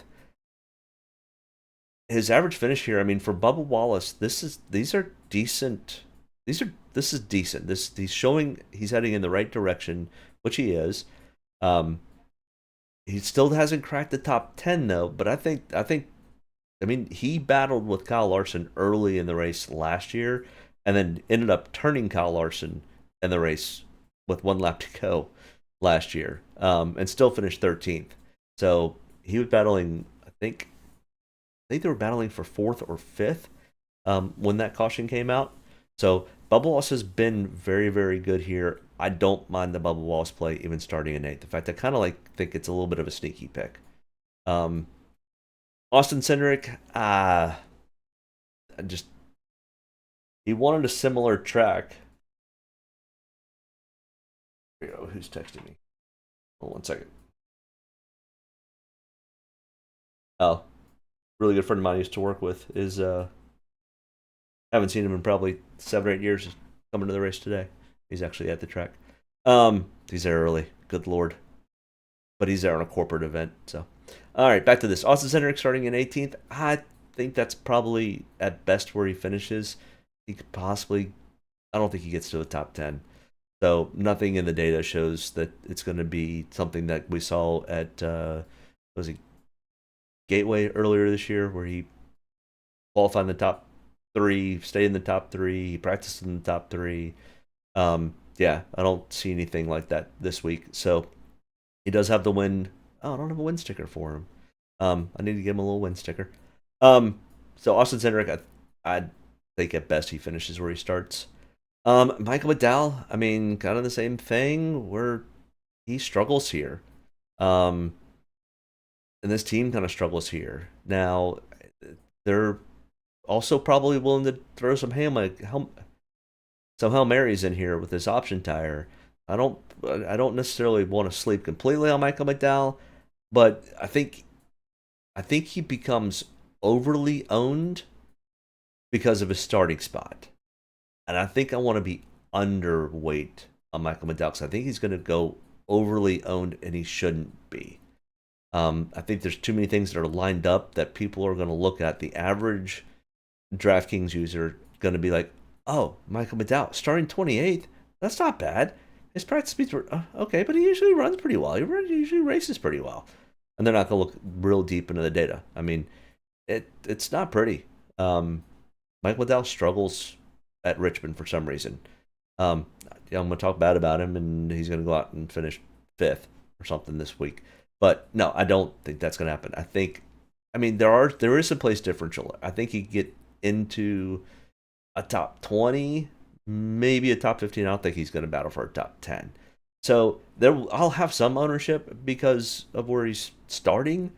His average finish here, I mean, for Bubba Wallace, these are decent. This is decent. He's showing he's heading in the right direction, which he is. He still hasn't cracked the top 10 though, but I mean, he battled with Kyle Larson early in the race last year and then ended up turning Kyle Larson in the race with 1 lap to go last year, and still finished 13th. So he was battling, I think they were battling for 4th or 5th when that caution came out. So Bubba Wallace has been very, very good here. I don't mind the Bubba Wallace play even starting in 8th. In fact, I kind of think it's a little bit of a sneaky pick. Austin Cindric, he wanted a similar track. Here we go. Who's texting me? Hold on 1 second. Oh, really good friend of mine I used to work with is haven't seen him in probably 7 or 8 years. Coming to the race today. He's actually at the track. He's there early. Good lord. But he's there on a corporate event. So, all right, back to this. Austin Cindric starting in 18th. I think that's probably at best where he finishes. he could possibly. I don't think he gets to the top 10. So nothing in the data shows that it's going to be something that we saw at was it Gateway earlier this year, where he qualified in the top 3, stayed in the top 3, he practiced in the top 3. Yeah, I don't see anything like that this week. So he does have the win. Oh, I don't have a win sticker for him. I need to give him a little win sticker. So Austin Cindric, I think at best he finishes where he starts. Michael McDowell, I mean, kind of the same thing where he struggles here. And this team kind of struggles here. Now, they're also probably willing to throw some Hail Marys in here with this option tire. I don't necessarily want to sleep completely on Michael McDowell, but I think he becomes overly owned because of his starting spot. And I think I want to be underweight on Michael McDowell because I think he's going to go overly owned and he shouldn't be. I think there's too many things that are lined up that people are going to look at. The average DraftKings user going to be like, oh, Michael McDowell, starting 28th, that's not bad. His practice speeds were okay, but he usually runs pretty well. He usually races pretty well. And they're not going to look real deep into the data. I mean, it's not pretty. Michael McDowell struggles at Richmond for some reason. I'm going to talk bad about him, and he's going to go out and finish 5th or something this week. But no, I don't think that's going to happen. There is a place differential. I think he could get into a top 20, maybe a top 15. I don't think he's going to battle for a top 10. So I'll have some ownership because of where he's starting,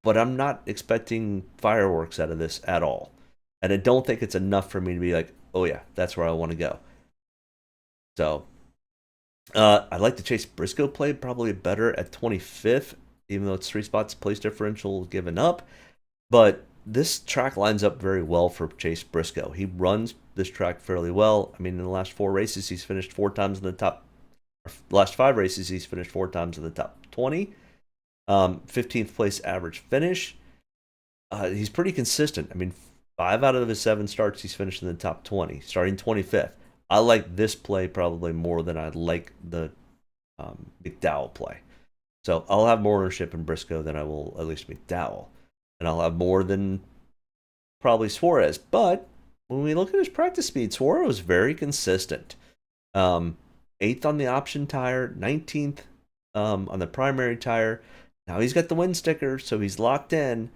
but I'm not expecting fireworks out of this at all. And I don't think it's enough for me to be like, oh yeah, that's where I want to go. So I like the Chase Briscoe play probably better at 25th, even though it's 3 spots, place differential given up. But this track lines up very well for Chase Briscoe. He runs this track fairly well. I mean, in the last 4 races, he's finished 4 times in the top. Last 5 races, he's finished 4 times in the top 20. 15th place average finish. He's pretty consistent. I mean, 5 out of his 7 starts, he's finished in the top 20, starting 25th. I like this play probably more than I like the McDowell play. So I'll have more ownership in Briscoe than I will at least McDowell. And I'll have more than probably Suarez. But when we look at his practice speed, Suarez was very consistent. 8th on the option tire, 19th on the primary tire. Now he's got the win sticker, so he's locked in.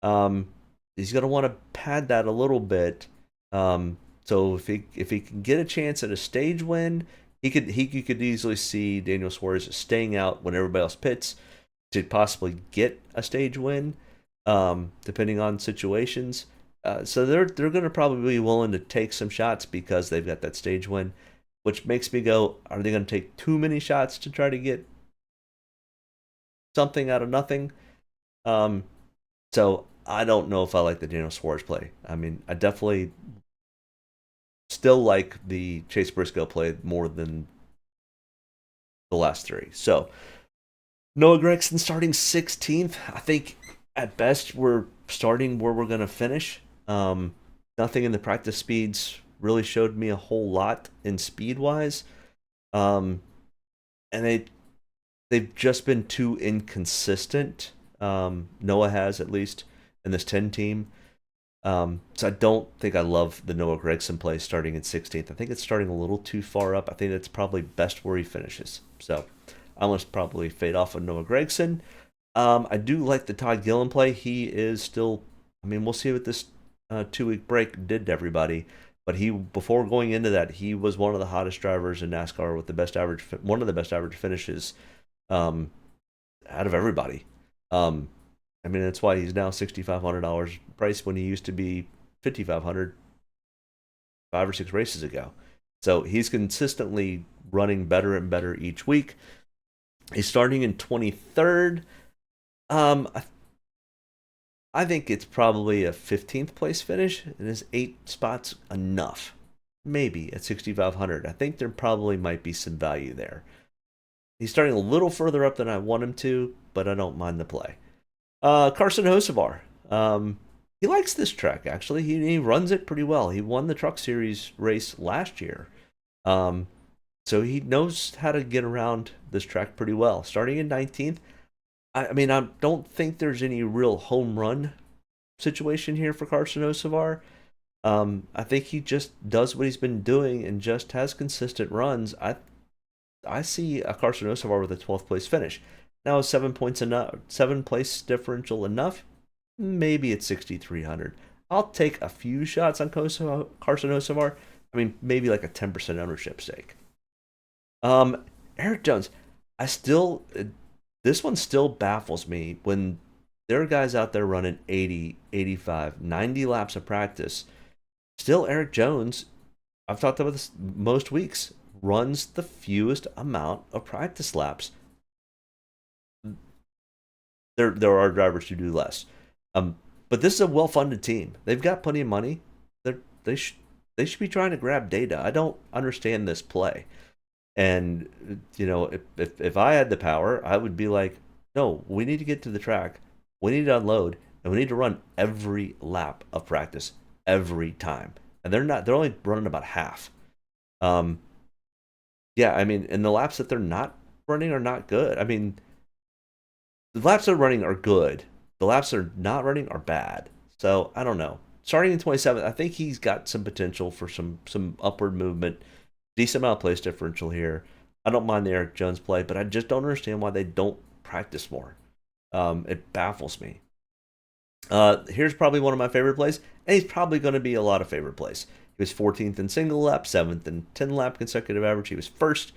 He's going to want to pad that a little bit. So if he can get a chance at a stage win, you could easily see Daniel Suarez staying out when everybody else pits to possibly get a stage win, depending on situations. So they're going to probably be willing to take some shots because they've got that stage win, which makes me go, are they going to take too many shots to try to get something out of nothing? So I don't know if I like the Daniel Suarez play. I mean, I definitely still like the Chase Briscoe play more than the last 3. So Noah Gragson starting 16th. I think at best we're starting where we're going to finish. Nothing in the practice speeds really showed me a whole lot in speed-wise. And they've just been too inconsistent. Noah has, at least, in this 10 team. So I don't think I love the Noah Gragson play starting at 16th. I think it's starting a little too far up. I think that's probably best where he finishes. So I must probably fade off of Noah Gragson. I do like the Todd Gillen play. He is still, I mean, we'll see what this 2-week break did to everybody. But before going into that, he was one of the hottest drivers in NASCAR with one of the best average finishes out of everybody. I mean, that's why he's now $6,500 price when he used to be $5,500 5 or 6 races ago. So he's consistently running better and better each week. He's starting in 23rd. I think it's probably a 15th place finish, and is 8 spots enough? Maybe at 6,500. I think there probably might be some value there. He's starting a little further up than I want him to, but I don't mind the play. Carson Hocevar. he likes this track, actually. He runs it pretty well. He won the Truck Series race last year. So he knows how to get around this track pretty well. Starting in 19th, I mean, I don't think there's any real home run situation here for Carson Osavar. I think he just does what he's been doing and just has consistent runs. I see a Carson Osavar with a 12th place finish. Now, is 7 points enough? 7 place differential enough? Maybe it's 6,300. I'll take a few shots on Carson Osavar. I mean, maybe like a 10% ownership stake. Eric Jones, this one still baffles me when there are guys out there running 80, 85, 90 laps of practice. Still, Eric Jones, I've talked about this most weeks, runs the fewest amount of practice laps. There are drivers who do less. But this is a well-funded team. They've got plenty of money. They should be trying to grab data. I don't understand this play. And, you know, if I had the power, I would be like, no, we need to get to the track. We need to unload, and we need to run every lap of practice every time. And they're only running about half. Yeah, I mean, and the laps that they're not running are not good. I mean, the laps they're running are good. The laps they're not running are bad. So, I don't know. Starting in 27th, I think he's got some potential for some upward movement. Decent amount of place differential here. I don't mind the Eric Jones play, but I just don't understand why they don't practice more. It baffles me. Here's probably one of my favorite plays, and he's probably going to be a lot of favorite plays. He was 14th in single lap, 7th in 10 lap consecutive average. He was first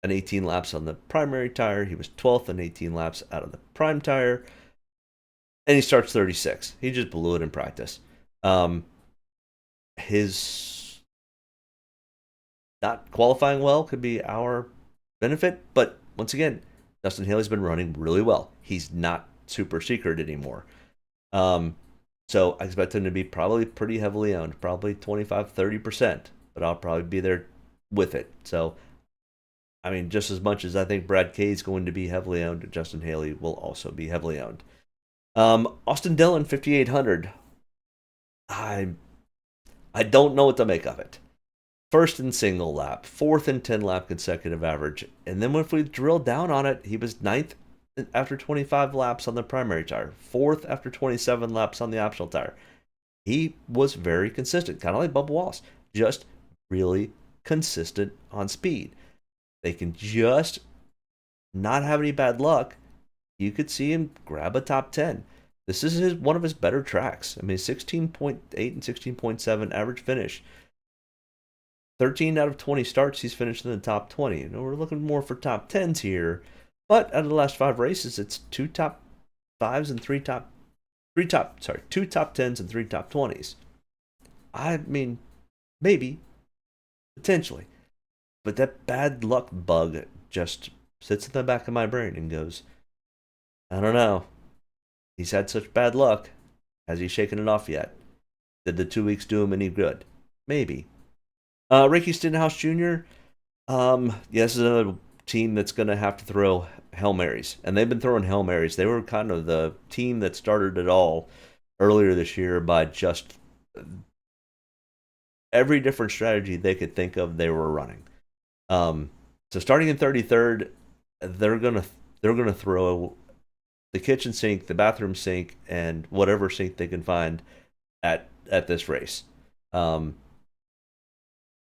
in 18 laps on the primary tire. He was 12th in 18 laps out of the prime tire. And he starts 36. He just blew it in practice. His not qualifying well could be our benefit, but once again, Justin Haley's been running really well. He's not super secret anymore. So I expect him to be probably pretty heavily owned, probably 25-30%, but I'll probably be there with it. So, I mean, just as much as I think Brad Kay is going to be heavily owned, Justin Haley will also be heavily owned. Austin Dillon, 5,800. I don't know what to make of it. First in single lap, 4th in 10 lap consecutive average, and then if we drill down on it, he was 9th after 25 laps on the primary tire, 4th after 27 laps on the optional tire. He was very consistent, kind of like Bubba Wallace, just really consistent on speed. They can just not have any bad luck. You could see him grab a top 10. This is one of his better tracks. I mean, 16.8 and 16.7 average finish. 13 out of 20 starts, he's finished in the top 20. You know, we're looking more for top 10s here. But out of the last 5 races, it's 2 top 5s and 2 top 10s and 3 top 20s. I mean, maybe, potentially. But that bad luck bug just sits in the back of my brain and goes, I don't know. He's had such bad luck. Has he shaken it off yet? Did the 2 weeks do him any good? Maybe. Ricky Stenhouse Jr., this is another team that's going to have to throw Hail Marys. And they've been throwing Hail Marys. They were kind of the team that started it all earlier this year by just every different strategy they could think of, they were running. So starting in 33rd, they're gonna throw the kitchen sink, the bathroom sink, and whatever sink they can find at this race.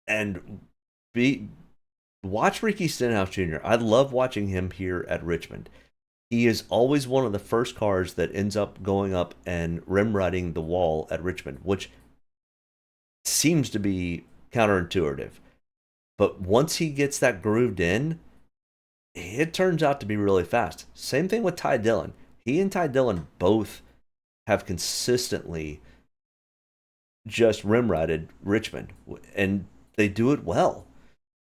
And watch Ricky Stenhouse Jr. I love watching him here at Richmond. He is always one of the first cars that ends up going up and rim riding the wall at Richmond, which seems to be counterintuitive. But once he gets that grooved in, it turns out to be really fast. Same thing with Ty Dillon. He and Ty Dillon both have consistently just rim rided Richmond, and they do it well.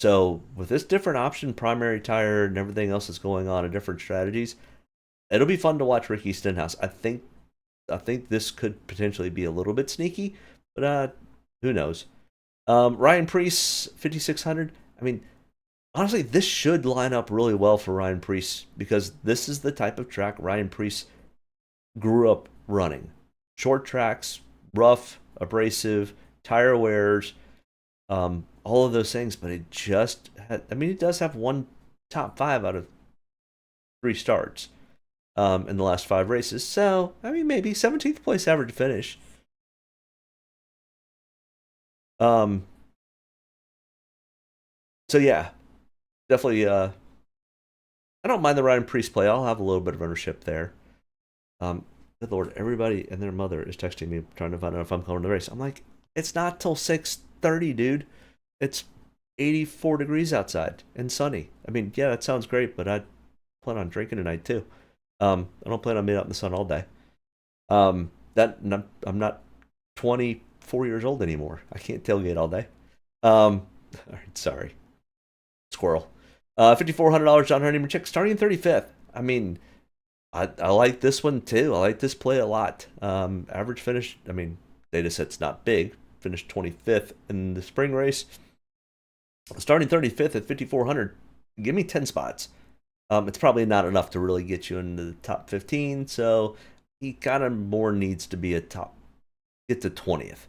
So with this different option, primary tire and everything else that's going on and different strategies, it'll be fun to watch Ricky Stenhouse. I think this could potentially be a little bit sneaky, but who knows? Ryan Preece, 5,600. I mean, honestly, this should line up really well for Ryan Preece because this is the type of track Ryan Preece grew up running. short tracks, rough, abrasive, tire wears, all of those things. But it just, it does have one top 5 out of 3 starts in the last 5 races. So, maybe 17th place average finish. So yeah, definitely. I don't mind the Ryan Priest play. I'll have a little bit of ownership there. Good Lord, everybody and their mother is texting me trying to find out if I'm coming to the race. I'm like, it's not till 6:30, dude. It's 84 degrees outside and sunny. Yeah, that sounds great, but I plan on drinking tonight too. I don't plan on being out in the sun all day. I'm not 24 years old anymore. I can't tailgate all day. All right, sorry. Squirrel. $5,400 John Honeyman Chick starting in 35th. I like this one too. I like this play a lot. Average finish, data set's not big. Finished 25th in the spring race. Starting 35th at 5,400. Give me 10 spots. It's probably not enough to really get you into the top 15, so he kind of more needs to be get to 20th.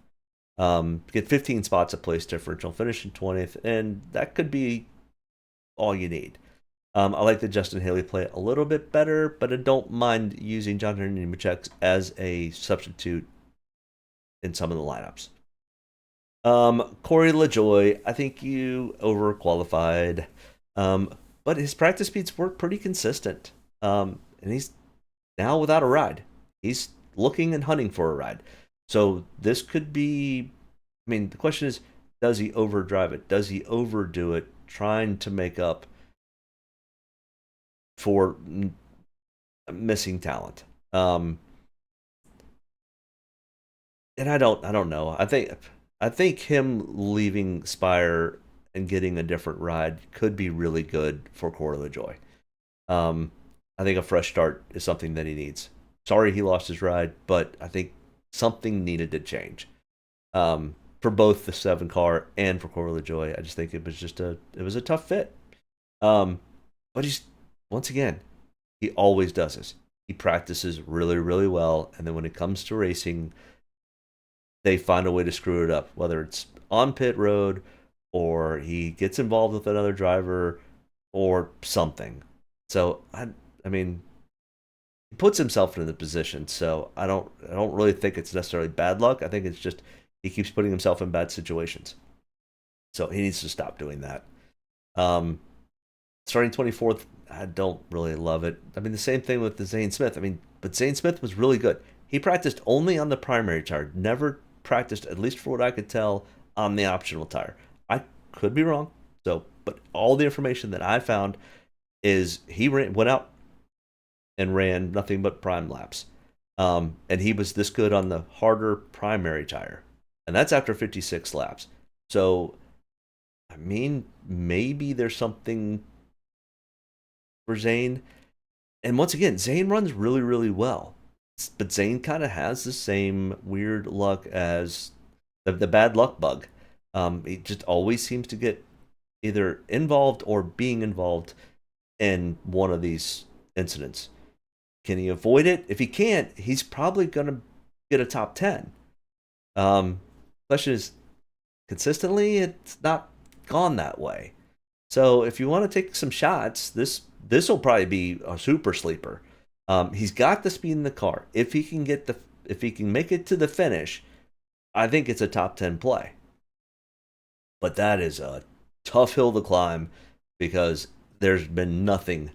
Get 15 spots at place differential, finish in 20th, and that could be all you need. I like the Justin Haley play a little bit better, but I don't mind using John Henry Nemechek as a substitute in some of the lineups. Corey LaJoie, I think you overqualified, but his practice speeds were pretty consistent, and he's now without a ride. He's looking and hunting for a ride. So this could be, the question is, does he overdrive it? Does he overdo it, trying to make up for missing talent? And I don't know. I think him leaving Spire and getting a different ride could be really good for Corey LaJoie. I think a fresh start is something that he needs. Sorry he lost his ride, but I think something needed to change. For both the 7 car and for Corey LaJoie. I just think it was a tough fit. But he's, once again, he always does this. He practices really, really well, and then when it comes to racing, they find a way to screw it up, whether it's on pit road or he gets involved with another driver or something. So he puts himself in the position. So I don't really think it's necessarily bad luck. I think it's just he keeps putting himself in bad situations. So he needs to stop doing that. Starting 24th, I don't really love it. The same thing with the Zane Smith. But Zane Smith was really good. He practiced only on the primary tire, never practiced, at least for what I could tell, on the optional tire. I could be wrong. But all the information that I found is he went out and ran nothing but prime laps. And he was this good on the harder primary tire. And that's after 56 laps. So, maybe there's something for Zane. And once again, Zane runs really, really well. But Zane kind of has the same weird luck as the bad luck bug. He just always seems to get either involved or being involved in one of these incidents. Can he avoid it? If he can't, he's probably going to get a top 10. Question is, consistently, it's not gone that way. So if you want to take some shots, this will probably be a super sleeper. He's got the speed in the car. If he can make it to the finish, I think it's a top 10 play. But that is a tough hill to climb because there's been nothing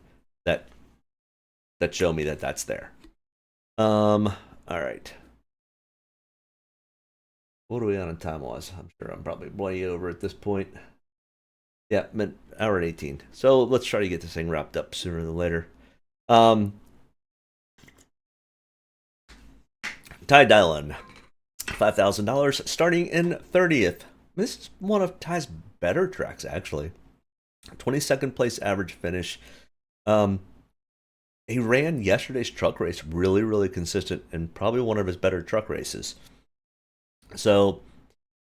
that show me that that's there. All right. What are we on in time-wise? I'm sure I'm probably way over at this point. Yeah, hour and 18. So let's try to get this thing wrapped up sooner than later. Ty Dillon, $5,000, starting in 30th. This is one of Ty's better tracks, actually. 22nd place average finish. He ran yesterday's truck race really, really consistent and probably one of his better truck races. So,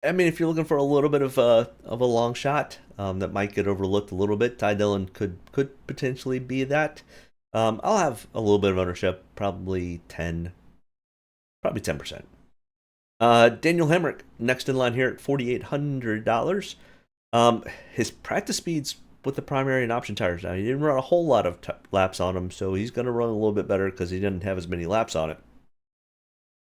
if you're looking for a little bit of a long shot that might get overlooked a little bit, Ty Dillon could potentially be that. I'll have a little bit of ownership, probably probably 10%. Daniel Hemrick, next in line here at $4,800. His practice speeds with the primary and option tires now. He didn't run a whole lot of laps on them, so he's going to run a little bit better because he didn't have as many laps on it.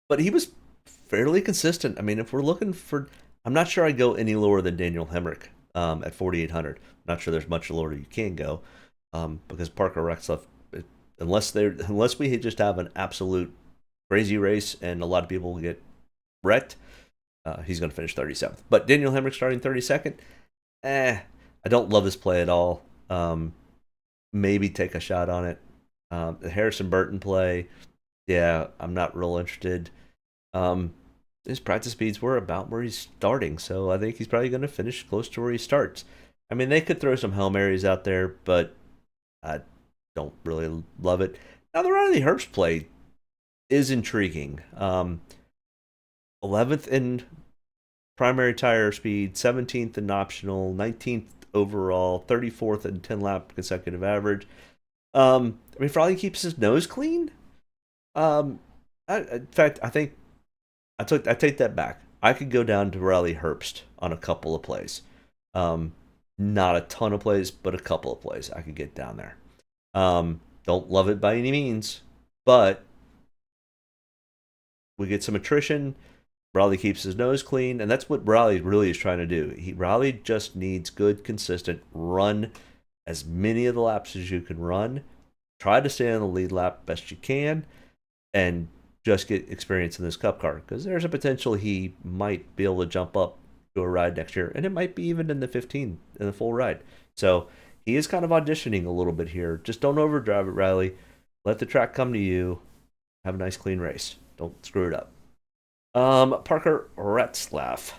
But he was fairly consistent. I mean, if we're looking for, I'm not sure I'd go any lower than Daniel Hemrick at 4,800. Not sure there's much lower you can go because Parker Rexloff, unless we just have an absolute crazy race and a lot of people get wrecked, he's going to finish 37th. But Daniel Hemrick starting 32nd, I don't love this play at all. Maybe take a shot on it. The Harrison Burton play, yeah, I'm not real interested. His practice speeds were about where he's starting, so I think he's probably going to finish close to where he starts. I mean, they could throw some Hail Marys out there, but I don't really love it. Now, the Riley Herbst play is intriguing. 11th in primary tire speed, 17th in optional, 19th overall, 34th in 10-lap consecutive average. I mean, Frawley keeps his nose clean. In fact, I think I take that back. I could go down to Riley Herbst on a couple of plays. Not a ton of plays, but a couple of plays I could get down there. Don't love it by any means, but we get some attrition. Riley keeps his nose clean, and that's what Riley really is trying to do. Riley just needs good, consistent run as many of the laps as you can run. Try to stay on the lead lap best you can, and just get experience in this Cup car, because there's a potential he might be able to jump up to a ride next year, and it might be even in the 15 in the full ride. So he is kind of auditioning a little bit here. Just don't overdrive it, Riley. Let the track come to you. Have a nice, clean race. Don't screw it up. Parker Retzlaff.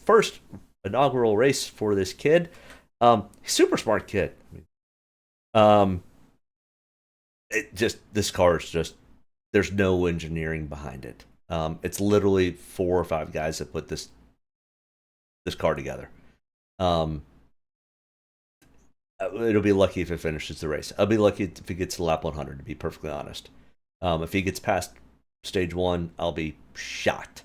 First inaugural race for this kid. Super smart kid. This car is just, there's no engineering behind it. It's literally 4 or 5 guys that put this car together. It'll be lucky if it finishes the race. I'll be lucky if he gets to lap 100, to be perfectly honest. If he gets past stage 1, I'll be shocked.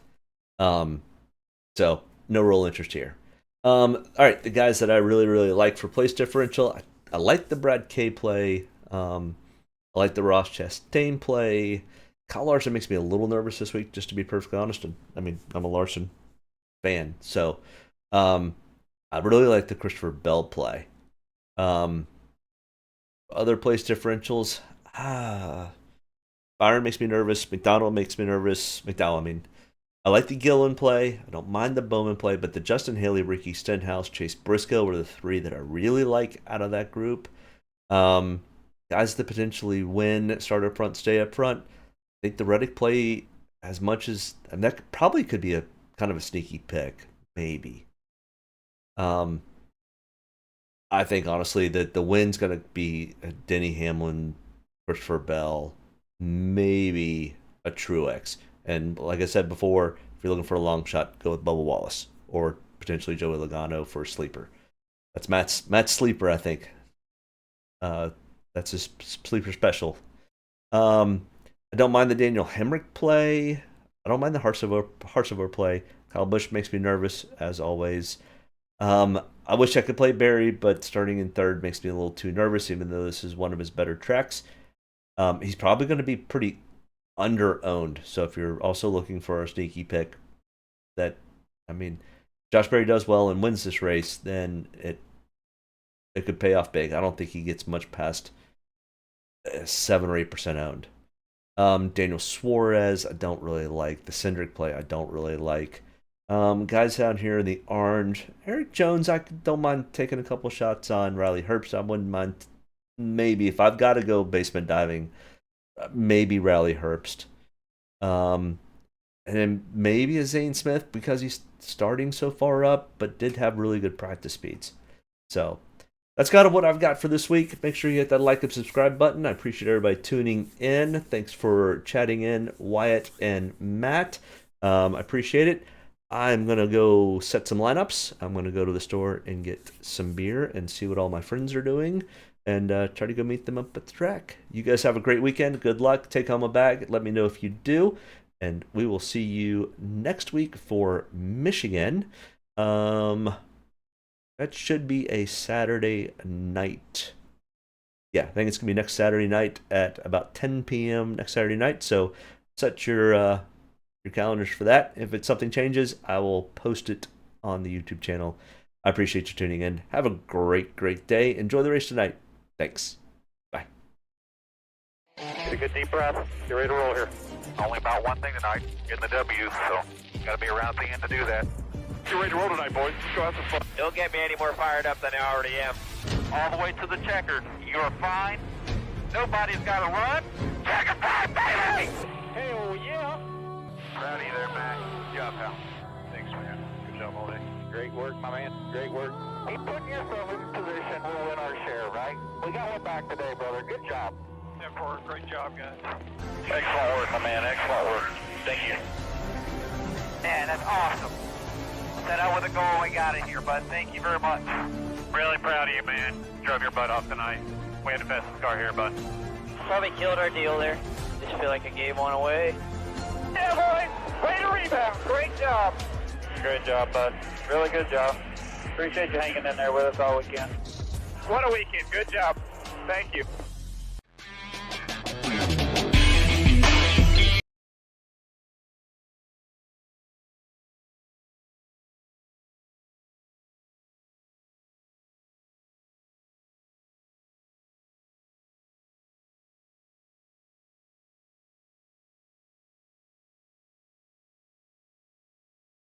So no real interest here. All right, the guys that I really, really like for place differential, I like the Brad K play. I like the Ross Chastain play. Kyle Larson makes me a little nervous this week, just to be perfectly honest. And I mean, I'm a Larson fan, so I really like the Christopher Bell play. Other place differentials, Byron makes me nervous. McDonald makes me nervous. I like the Gillen play. I don't mind the Bowman play, but the Justin Haley, Ricky Stenhouse, Chase Briscoe were the 3 that I really like out of that group. Guys that potentially win, start up front, stay up front. I think the Reddick play, as much as, and that probably could be a kind of a sneaky pick, maybe. I think honestly that the win's going to be Denny Hamlin, Christopher Bell, maybe a Truex. And like I said before, if you're looking for a long shot, go with Bubba Wallace or potentially Joey Logano for a sleeper. That's Matt's sleeper, I think. That's his sleeper special. I don't mind the Daniel Hemrick play. I don't mind the Harsover play. Kyle Busch makes me nervous, as always. I wish I could play Barry, but starting in 3rd makes me a little too nervous, even though this is one of his better tracks. He's probably going to be pretty under-owned. So if you're also looking for a sneaky pick, Josh Berry does well and wins this race, then it could pay off big. I don't think he gets much past 7 or 8% owned. Daniel Suarez, I don't really like. The Cindric play, I don't really like. Guys out here in the orange, Eric Jones, I don't mind taking a couple shots on. Riley Herbst, I wouldn't mind. Maybe if I've got to go basement diving, maybe Riley Herbst. And then maybe a Zane Smith because he's starting so far up, but did have really good practice speeds. So that's kind of what I've got for this week. Make sure you hit that like and subscribe button. I appreciate everybody tuning in. Thanks for chatting in, Wyatt and Matt. I appreciate it. I'm going to go set some lineups. I'm going to go to the store and get some beer and see what all my friends are doing and try to go meet them up at the track. You guys have a great weekend. Good luck. Take home a bag. Let me know if you do. And we will see you next week for Michigan. That should be a Saturday night. Yeah, I think it's going to be next Saturday night at about 10 p.m. next Saturday night. So set your calendars for that. If something changes, I will post it on the YouTube channel. I appreciate you tuning in. Have a great, great day. Enjoy the race tonight. Thanks. Bye. Get a good deep breath. Get ready to roll here. Only about one thing tonight, getting the W, so got to be around the end to do that. Get ready to roll tonight, boys. Let's go have some fun. Don't get me any more fired up than I already am. All the way to the checker. You're fine. Nobody's got to run. Checker time, baby! Hell yeah! Proud of you there, Matt. Good job, pal. Thanks, man. Good job all day. Great work, my man. Great work. Keep putting yourself in position. We'll win our share, right? We got one back today, brother. Good job. 10-4. Great job, guys. Excellent work, my man. Excellent work. Thank you. Man, that's awesome. Set out with a goal, we got it here, bud. Thank you very much. Really proud of you, man. Drove your butt off tonight. We had the fastest car here, bud. Probably killed our deal there. Just feel like I gave one away. Yeah, boys. Way to rebound. Great job. Great job, bud. Really good job. Appreciate you hanging in there with us all weekend. What a weekend. Good job. Thank you.